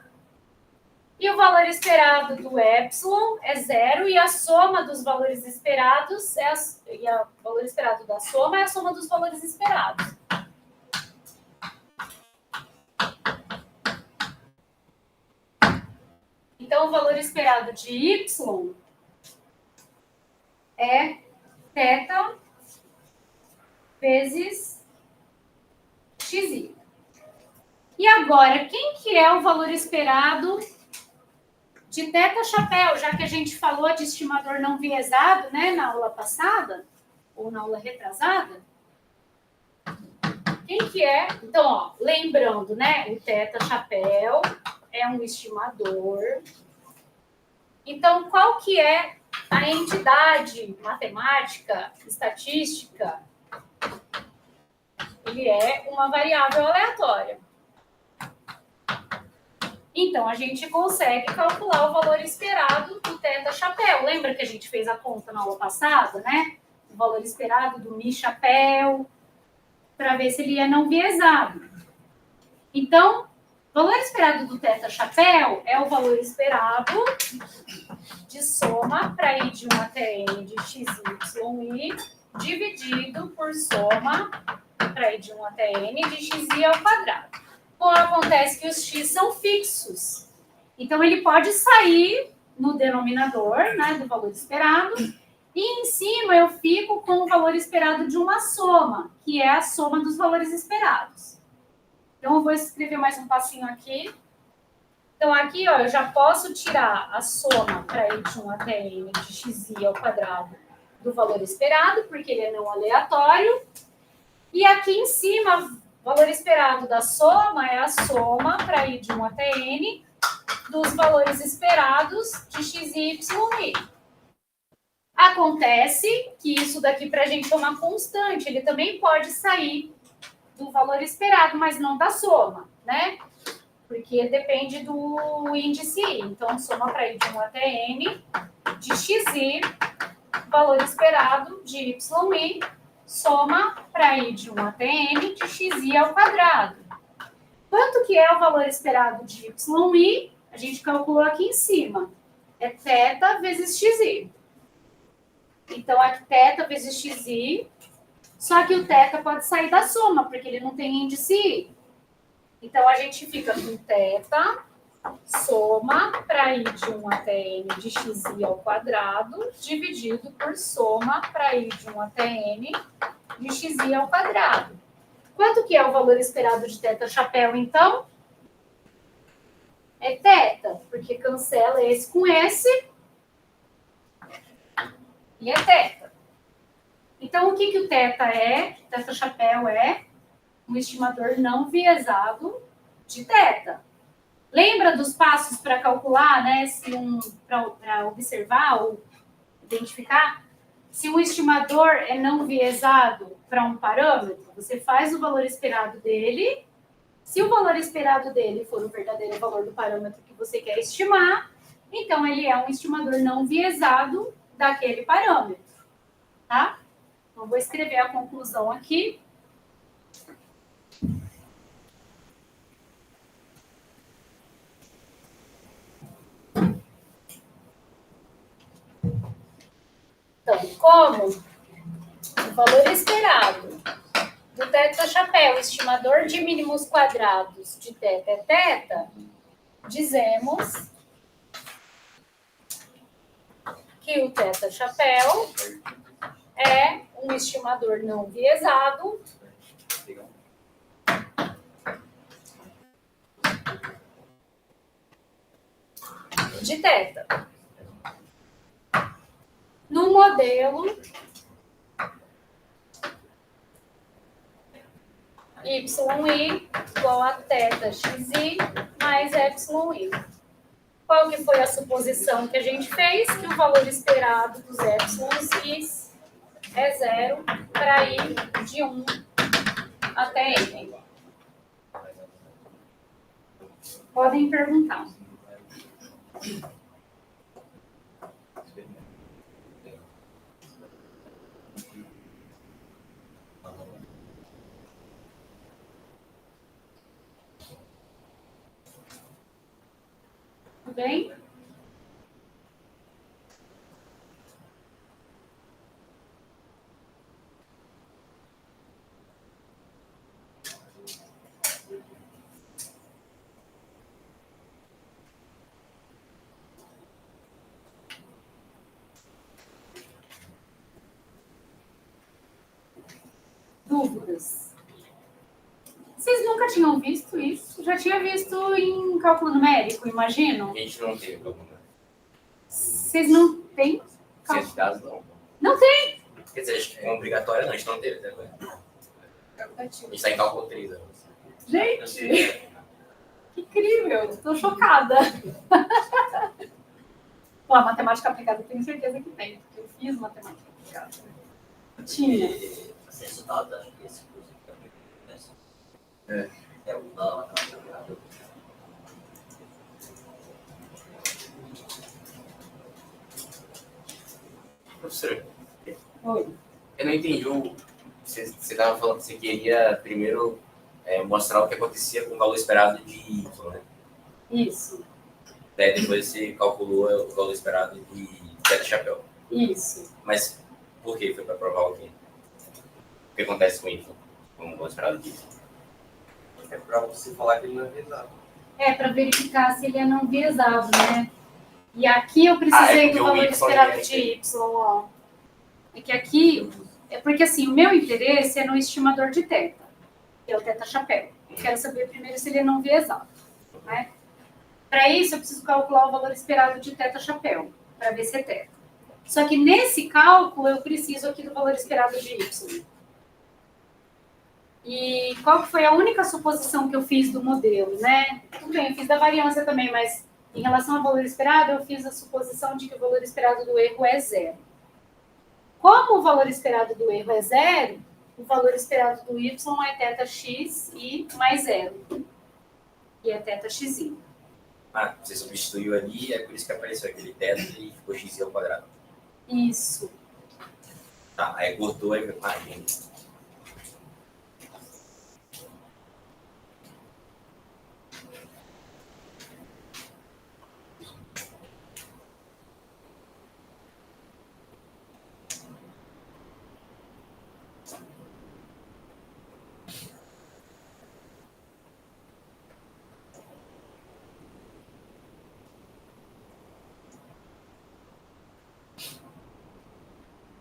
e o valor esperado do epsilon é zero, e a soma dos valores esperados o valor esperado da soma é a soma dos valores esperados. Então, o valor esperado de y é θ vezes xi. E agora, quem que é o valor esperado de θ chapéu, já que a gente falou de estimador não viesado, né, na aula passada, ou na aula retrasada? Quem que é? Então, ó, lembrando, né, o θ chapéu é um estimador. Então, qual que é a entidade matemática, estatística? Ele é uma variável aleatória. Então, a gente consegue calcular o valor esperado do θ chapéu. Lembra que a gente fez a conta na aula passada, né? O valor esperado do mi chapéu, para ver se ele é não viesado. Então, o valor esperado do θ chapéu é o valor esperado de soma para i de 1 até n de xi dividido por soma para i de 1 até n de xi ao quadrado. Bom, acontece que os x são fixos. Então, ele pode sair no denominador, né, do valor esperado, e em cima eu fico com o valor esperado de uma soma, que é a soma dos valores esperados. Então, eu vou escrever mais um passinho aqui. Então, aqui, ó, eu já posso tirar a soma para ir de 1 até n de xi ao quadrado do valor esperado, porque ele é não aleatório. E aqui em cima, o valor esperado da soma é a soma para ir de 1 até n dos valores esperados de x, y e y. Acontece que isso daqui, para a gente é uma constante, ele também pode sair do valor esperado, mas não da soma, né? Porque depende do índice i. Então, soma para ir de 1 até n de xi, valor esperado de yi, soma para ir de 1 até n de xi ao quadrado. Quanto que é o valor esperado de yi? A gente calculou aqui em cima. É θ vezes xi. Então, aqui θ vezes xi, só que o θ pode sair da soma, porque ele não tem índice i. Então, a gente fica com θ, soma para ir de 1 até n de xi ao quadrado, dividido por soma para ir de 1 até n de xi ao quadrado. Quanto que é o valor esperado de θ chapéu, então? É θ, porque cancela esse com esse. E é θ. Então, o que o θ é? Θ chapéu é um estimador não viesado de θ. Lembra dos passos para calcular, né? Para observar ou identificar? Se um estimador é não viesado para um parâmetro, você faz o valor esperado dele. Se o valor esperado dele for o verdadeiro valor do parâmetro que você quer estimar, então ele é um estimador não viesado daquele parâmetro, tá? Então, vou escrever a conclusão aqui. Então, como o valor esperado do θ chapéu, estimador de mínimos quadrados de θ é θ, dizemos que o θ chapéu é um estimador não viesado de θ. No modelo yi igual a θ xi mais εi. Qual que foi a suposição que a gente fez? Que o valor esperado dos epsilons é 0 para ir de 1 até n. Podem perguntar. Tudo bem? Dúvidas? Vocês nunca tinham visto isso? Já tinha visto em cálculo numérico, imagino? A gente não tem cálculo numérico. Vocês não têm? Ciência de dados, não. Não tem? Quer dizer, acho que é obrigatório, não. A gente não teve até agora. A gente está em cálculo 3 agora. Gente, que incrível. Estou chocada. Pô, a matemática aplicada eu tenho certeza que tem, porque eu fiz matemática aplicada. Tinha. Acesso dado, acho que esse curso que é o da matemática aplicada. Professor, Oi. eu não entendi você estava falando que você queria primeiro mostrar o que acontecia com o valor esperado de Y, né? Isso. Daí depois você calculou o valor esperado de θ chapéu. Isso. Mas por quê? Foi para provar o quê? O que acontece com Y? Com o valor esperado de Y? É para você falar que ele não é pesado. É, para verificar se ele é não viesado, né? E aqui eu precisei do valor esperado de Y, ó. É que aqui, é porque assim, o meu interesse é no estimador de θ, que é o θ chapéu. Eu quero saber primeiro se ele é não viesado, né? Para isso, eu preciso calcular o valor esperado de θ chapéu, para ver se é θ. Só que nesse cálculo, eu preciso aqui do valor esperado de y. E qual que foi a única suposição que eu fiz do modelo, né? Tudo bem, eu fiz da variância também, mas em relação ao valor esperado, eu fiz a suposição de que o valor esperado do erro é zero. Como o valor esperado do erro é zero, o valor esperado do y é θx e mais zero. E é θx. Ah, você substituiu ali, é por isso que apareceu aquele θ e ficou x ao quadrado. Isso. Tá, aí cortou, aí... Ah, entendi.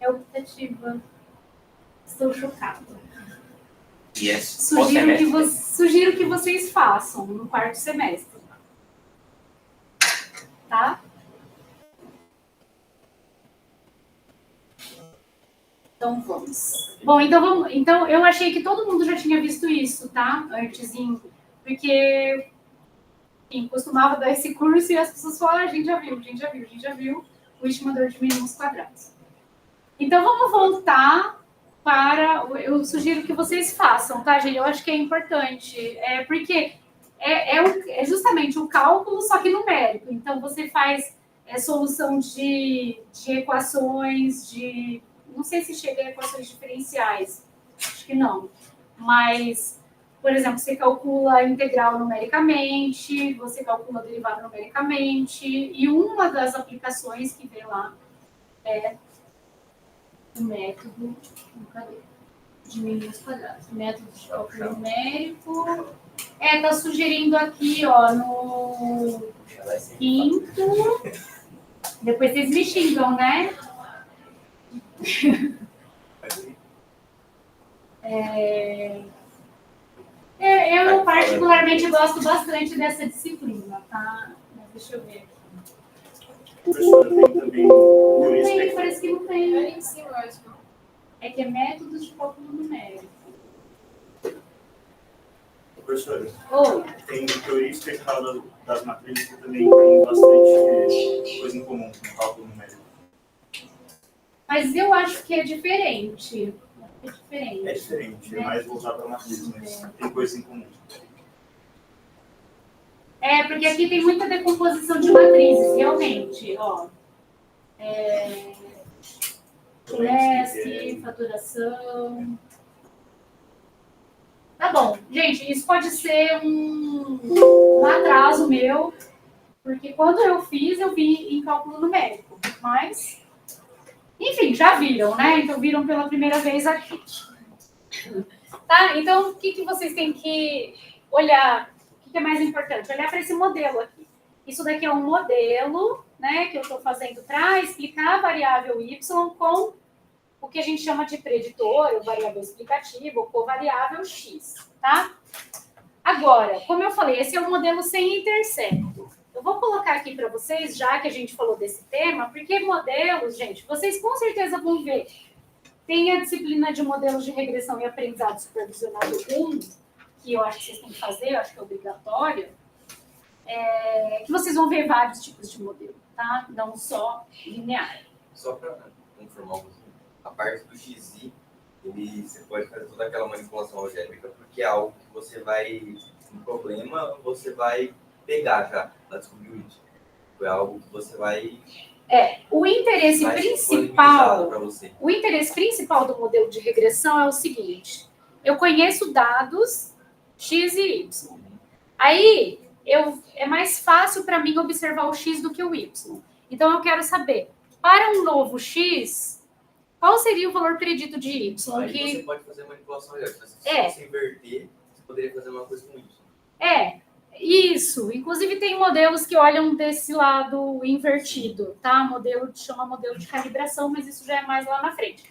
É optativa. Estou chocada. E Sugiro que vocês façam no quarto semestre. Tá? Então vamos. Bom, então eu achei que todo mundo já tinha visto isso, tá? Antes, porque costumava dar esse curso e as pessoas falam, a gente já viu o estimador de mínimos quadrados. Então vamos voltar para... Eu sugiro que vocês façam, tá, gente? Eu acho que é importante, porque é justamente o cálculo, só que numérico. Então você faz solução de equações, não sei se chega a equações diferenciais, acho que não. Mas, por exemplo, você calcula a integral numericamente, você calcula a derivada numericamente, e uma das aplicações que vem lá é o método de mínimos quadrados. Método de cálculo numérico. Tá sugerindo aqui, ó, no quinto. Depois vocês me xingam, né? Eu particularmente gosto bastante dessa disciplina, tá? Mas deixa eu ver aqui. Professora, tem também Não tem, parece que não tem. É em cima, eu acho. É que é métodos de cálculo numérico. Professora, Oi. tem teoria experimental das matrizes que também tem bastante coisa em comum no cálculo numérico. Mas eu acho que é diferente. É diferente, é mais voltado para matrizes, mas tem coisa em comum. Porque aqui tem muita decomposição de matrizes, realmente, ó. Leste, faturação. Tá bom. Gente, isso pode ser um atraso meu, porque quando eu vi em cálculo numérico. Mas, enfim, já viram, né? Então, viram pela primeira vez aqui. Tá? Então, o que vocês têm que olhar? O que é mais importante? Olhar para esse modelo aqui. Isso daqui é um modelo, né, que eu estou fazendo para explicar a variável y com o que a gente chama de preditor, ou variável explicativa, ou covariável x, tá? Agora, como eu falei, esse é um modelo sem intercepto. Eu vou colocar aqui para vocês, já que a gente falou desse tema, porque modelos, gente, vocês com certeza vão ver. Tem a disciplina de modelos de regressão e aprendizado supervisionado 1, que eu acho que vocês têm que fazer, eu acho que é obrigatório, que vocês vão ver vários tipos de modelo, tá? Não só linear. Só para confirmar um pouquinho, a parte do XI, você pode fazer toda aquela manipulação algébrica, porque é algo que você vai, um problema, você vai pegar já, para descobrir isso. É algo que você vai... O interesse principal do modelo de regressão é o seguinte: eu conheço dados x e y. Aí, é mais fácil para mim observar o x do que o y. Então, eu quero saber, para um novo x, qual seria o valor predito de y? Aí você pode fazer manipulação algébrica. Se você inverter, você poderia fazer uma coisa com y. Isso. Inclusive, tem modelos que olham desse lado invertido, tá? Chama modelo de calibração, mas isso já é mais lá na frente.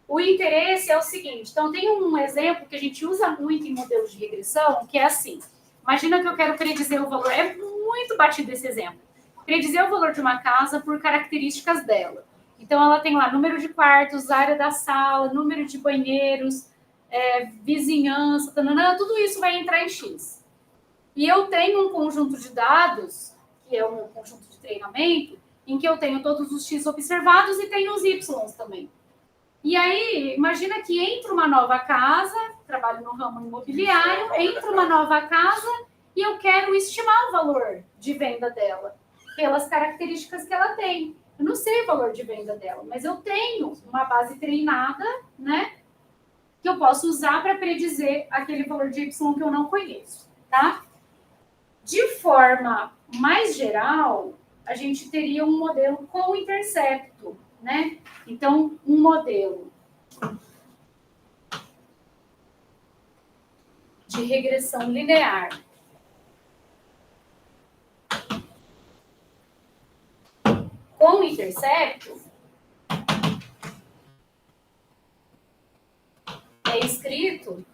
O interesse é o seguinte. Então, tem um exemplo que a gente usa muito em modelos de regressão, que é assim. Imagina que eu quero predizer o valor, é muito batido esse exemplo. Predizer o valor de uma casa por características dela. Então, ela tem lá número de quartos, área da sala, número de banheiros, vizinhança, tanana, tudo isso vai entrar em X. E eu tenho um conjunto de dados, que é um conjunto de treinamento, em que eu tenho todos os X observados e tenho os Y também. E aí, imagina que entra uma nova casa, trabalho no ramo imobiliário, entra uma nova casa e eu quero estimar o valor de venda dela, pelas características que ela tem. Eu não sei o valor de venda dela, mas eu tenho uma base treinada, né, que eu posso usar para predizer aquele valor de Y que eu não conheço, tá? De forma mais geral, a gente teria um modelo com intercepto, né? Então, um modelo de regressão linear com intercepto é escrito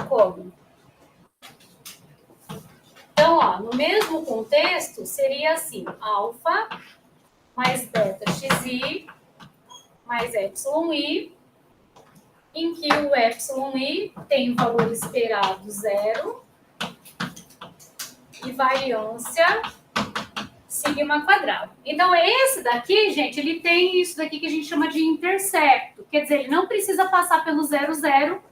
como? Então, ó, no mesmo contexto, seria assim, alfa mais beta xi mais epsilon-i, em que o epsilon-i tem valor esperado 0 e variância sigma quadrado. Então, esse daqui, gente, ele tem isso daqui que a gente chama de intercepto. Quer dizer, ele não precisa passar pelo 0, 0,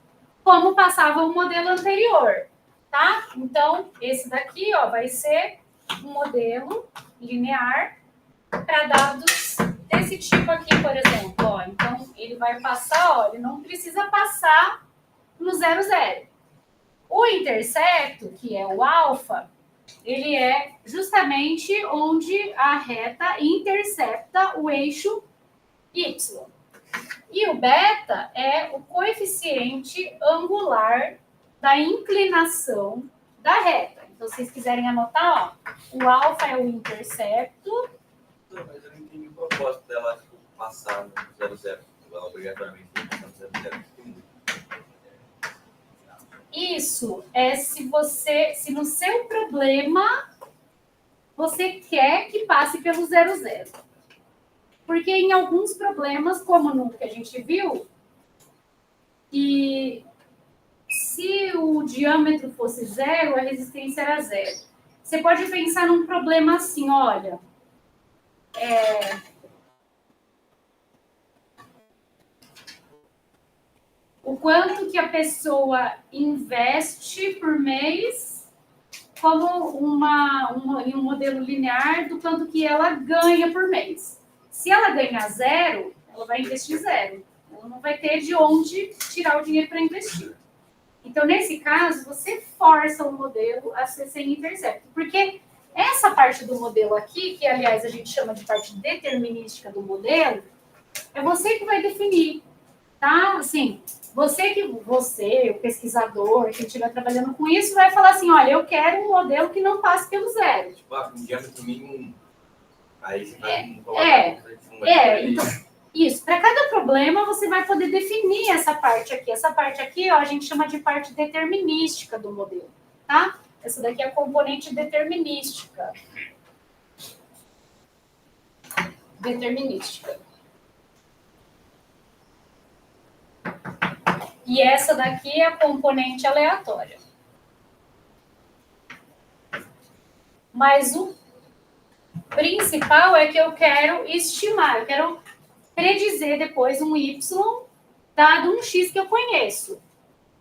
como passava o modelo anterior, tá? Então, esse daqui, ó, vai ser um modelo linear para dados desse tipo aqui, por exemplo, ó. Então, ele vai passar, ó, ele não precisa passar no 0, 0. O intercepto, que é o alfa, ele é justamente onde a reta intercepta o eixo Y. E o beta é o coeficiente angular da inclinação da reta. Então, se vocês quiserem anotar, ó, o alfa é o intercepto. Não, mas eu não entendi o propósito dela tipo, passar no 00. Ela obrigatoriamente tem que passar no 00. Isso é se no seu problema você quer que passe pelo 0, 0. Porque em alguns problemas, como no que a gente viu, que se o diâmetro fosse 0, a resistência era 0. Você pode pensar num problema assim, olha, o quanto que a pessoa investe por mês como em um modelo linear do quanto que ela ganha por mês. Se ela ganhar 0, ela vai investir 0. Ela não vai ter de onde tirar o dinheiro para investir. Então, nesse caso, você força o modelo a ser sem intercepto. Porque essa parte do modelo aqui, que, aliás, a gente chama de parte determinística do modelo, é você que vai definir, tá? Assim, você, o pesquisador, quem estiver trabalhando com isso, vai falar assim, olha, eu quero um modelo que não passe pelo 0. Tipo, um diâmetro mínimo. Aí você vai colocar então, isso. Para cada problema, você vai poder definir essa parte aqui. Essa parte aqui, ó, a gente chama de parte determinística do modelo, tá? Essa daqui é a componente determinística. E essa daqui é a componente aleatória. Mas o principal é que eu quero estimar, eu quero predizer depois um Y dado um X que eu conheço.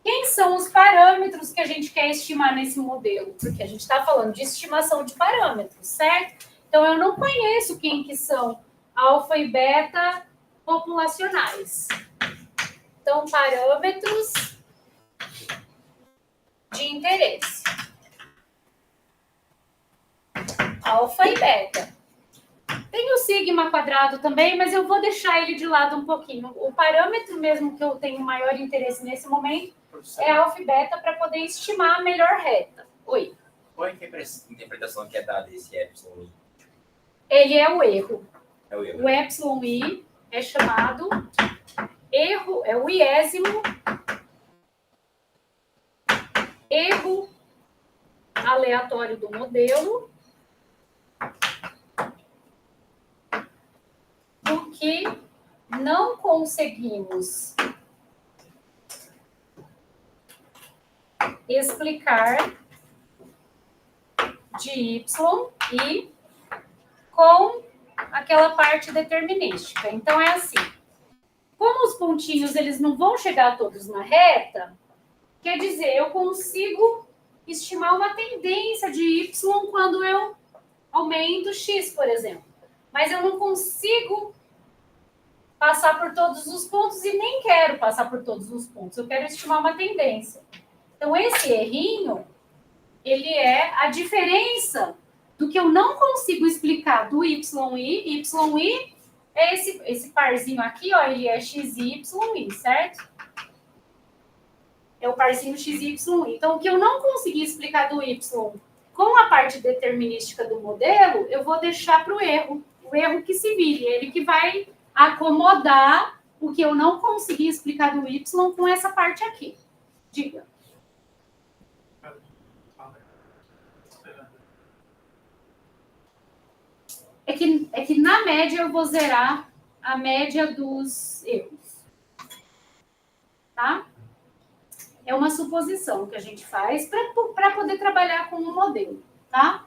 Quem são os parâmetros que a gente quer estimar nesse modelo? Porque a gente está falando de estimação de parâmetros, certo? Então, eu não conheço quem que são alfa e beta populacionais. Então, parâmetros de interesse. Alfa e beta. Tem o sigma quadrado também, mas eu vou deixar ele de lado um pouquinho. O parâmetro mesmo que eu tenho maior interesse nesse momento é alfa e beta para poder estimar a melhor reta. Oi. Qual é a interpretação que é dada desse epsilon? Ele é o erro. É o erro. O epsilon-i é chamado erro, é o iésimo erro aleatório do modelo do que não conseguimos explicar de y e com aquela parte determinística. Então, é assim. Como os pontinhos eles não vão chegar todos na reta, quer dizer, eu consigo estimar uma tendência de y quando eu aumento x, por exemplo. Mas eu não consigo passar por todos os pontos e nem quero passar por todos os pontos. Eu quero estimar uma tendência. Então, esse errinho, ele é a diferença do que eu não consigo explicar do YI. YI é esse parzinho aqui, ó, ele é XY, certo? É o parzinho XY. Então, o que eu não consegui explicar do Y com a parte determinística do modelo, eu vou deixar para o erro que se vire, ele que vai acomodar o que eu não consegui explicar do Y com essa parte aqui. Diga. É que na média eu vou zerar a média dos erros. Tá? É uma suposição que a gente faz para poder trabalhar com um modelo, tá?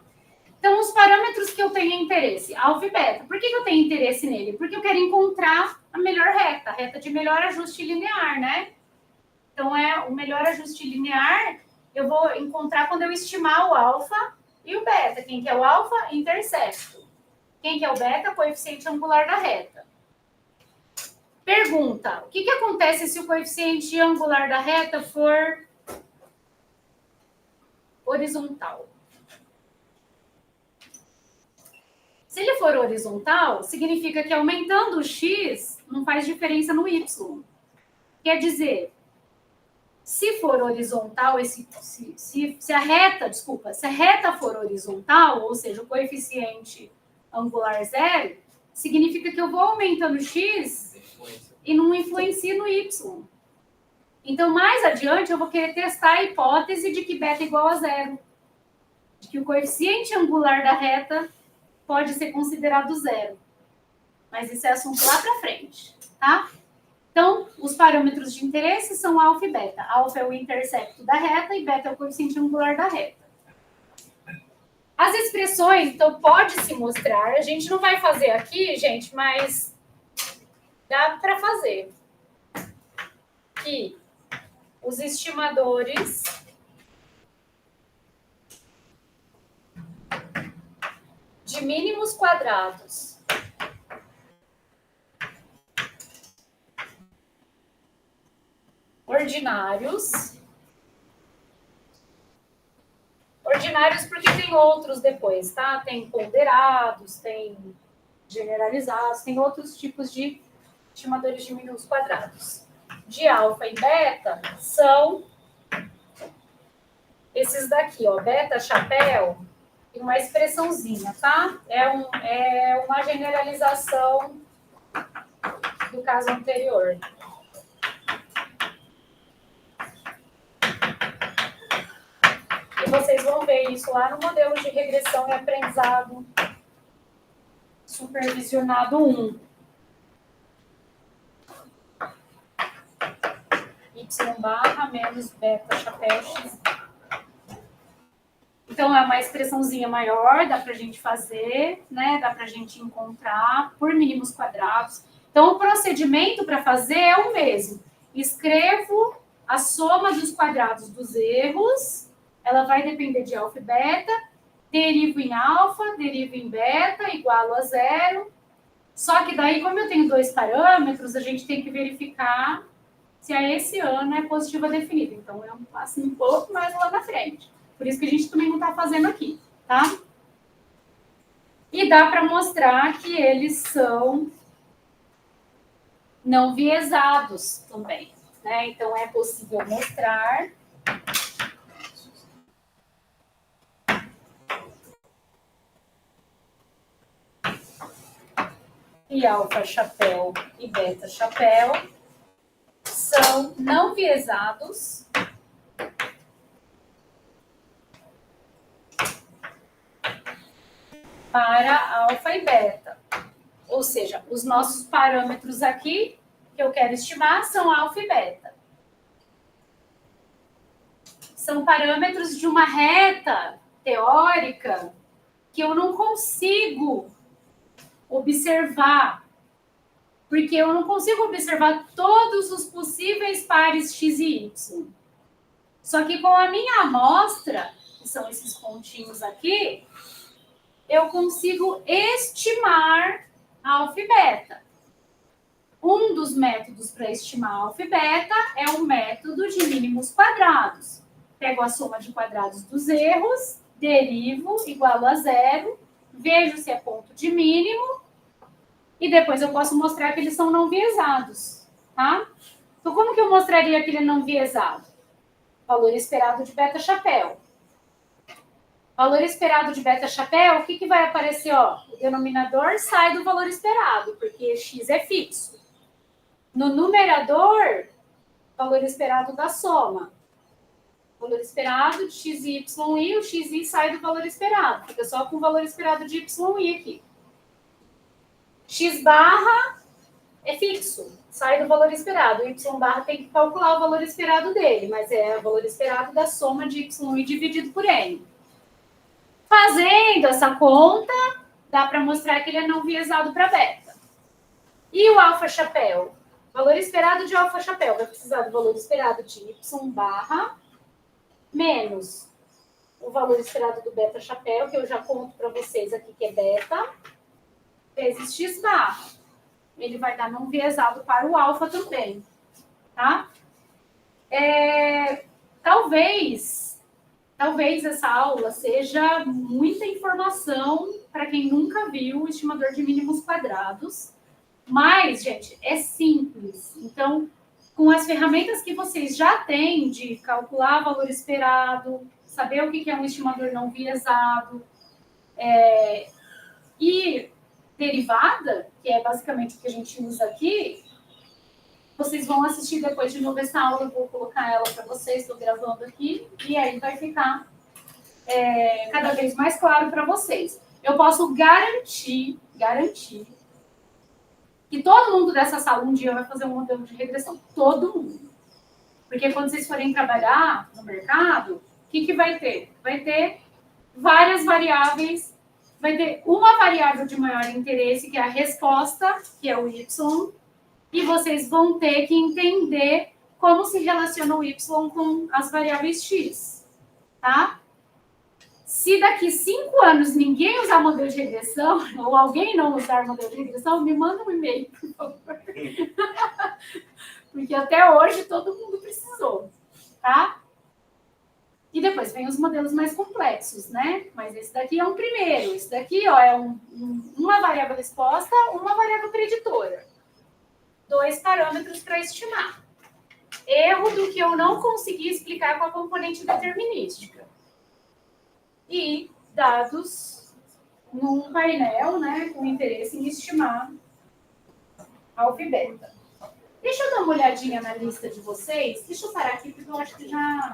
Então, os parâmetros que eu tenho interesse, alfa e beta. Por que eu tenho interesse nele? Porque eu quero encontrar a melhor reta, a reta de melhor ajuste linear, né? Então, o melhor ajuste linear eu vou encontrar quando eu estimar o alfa e o beta. Quem que é o alfa? Intercepto. Quem que é o beta? Coeficiente angular da reta. Pergunta, o que acontece se o coeficiente angular da reta for horizontal? Se ele for horizontal, significa que aumentando o x não faz diferença no y. Quer dizer, se for horizontal, se a reta for horizontal, ou seja, o coeficiente angular zero, significa que eu vou aumentando o x e não influencia no y. Então, mais adiante, eu vou querer testar a hipótese de que beta é igual a zero. De que o coeficiente angular da reta pode ser considerado zero. Mas isso é assunto lá para frente, tá? Então, os parâmetros de interesse são alfa e beta. Alfa é o intercepto da reta e beta é o coeficiente angular da reta. As expressões, então, pode se mostrar. A gente não vai fazer aqui, gente, mas dá para fazer. Que os estimadores de mínimos quadrados ordinários porque tem outros depois, tá? Tem ponderados, tem generalizados, tem outros tipos de estimadores de mínimos quadrados. De alfa e beta são esses daqui, ó, beta chapéu, e uma expressãozinha, tá? É uma generalização do caso anterior. E vocês vão ver isso lá no modelo de regressão e aprendizado supervisionado 1. Y barra menos beta chapéu x. Então, é uma expressãozinha maior, dá para a gente fazer, né? Dá para a gente encontrar por mínimos quadrados. Então, o procedimento para fazer é o mesmo. Escrevo a soma dos quadrados dos erros, ela vai depender de alfa e beta, derivo em alfa, derivo em beta, igual a zero. Só que daí, como eu tenho dois parâmetros, a gente tem que verificar se a esse ano é positiva definida. Então, é um passo um pouco mais lá na frente. Por isso que a gente também não está fazendo aqui, tá? E dá para mostrar que eles são não viesados também, né? Então, é possível mostrar que alfa chapéu e beta chapéu são não viesados para alfa e beta. Ou seja, os nossos parâmetros aqui que eu quero estimar são alfa e beta. São parâmetros de uma reta teórica que eu não consigo observar, porque eu não consigo observar todos os possíveis pares x e y. Só que com a minha amostra, que são esses pontinhos aqui, eu consigo estimar alfa e beta. Um dos métodos para estimar alfa e beta é o método de mínimos quadrados. Pego a soma de quadrados dos erros, derivo igual a zero, vejo se é ponto de mínimo, e depois eu posso mostrar que eles são não viesados, tá? Então, como que eu mostraria que ele é não viesado? Valor esperado de beta-chapéu. Valor esperado de beta-chapéu, o que vai aparecer? Ó, o denominador sai do valor esperado, porque x é fixo. No numerador, valor esperado da soma. Valor esperado de x e y e o xi sai do valor esperado. Fica só com o valor esperado de y e aqui. X barra é fixo, sai do valor esperado. O y barra tem que calcular o valor esperado dele, mas é o valor esperado da soma de y dividido por n. Fazendo essa conta, dá para mostrar que ele é não viesado para beta. E o alfa-chapéu? Valor esperado de alfa-chapéu vai precisar do valor esperado de y barra menos o valor esperado do beta-chapéu, que eu já conto para vocês aqui que é beta, vezes x barra. Ele vai dar não viesado para o alfa também, tá? Talvez essa aula seja muita informação para quem nunca viu o estimador de mínimos quadrados, mas, gente, é simples. Então, com as ferramentas que vocês já têm de calcular valor esperado, saber o que é um estimador não viesado, e derivada, que é basicamente o que a gente usa aqui, vocês vão assistir depois de novo essa aula, eu vou colocar ela para vocês, estou gravando aqui, e aí vai ficar cada vez mais claro para vocês. Eu posso garantir que todo mundo dessa sala um dia vai fazer um modelo de regressão. Todo mundo. Porque quando vocês forem trabalhar no mercado, o que vai ter? Vai ter várias variáveis. Vai ter uma variável de maior interesse, que é a resposta, que é o y, e vocês vão ter que entender como se relaciona o y com as variáveis x, tá? Se daqui 5 anos ninguém usar modelo de regressão, ou alguém não usar modelo de regressão, me manda um e-mail, por favor. Porque até hoje todo mundo precisou, tá? E depois vem os modelos mais complexos, né? Mas esse daqui é um primeiro. Esse daqui, ó, é uma variável resposta, uma variável preditora. 2 parâmetros para estimar. Erro do que eu não consegui explicar com a componente determinística. E dados num painel, né, com interesse em estimar alfa e beta. Deixa eu dar uma olhadinha na lista de vocês. Deixa eu parar aqui, porque eu acho que já...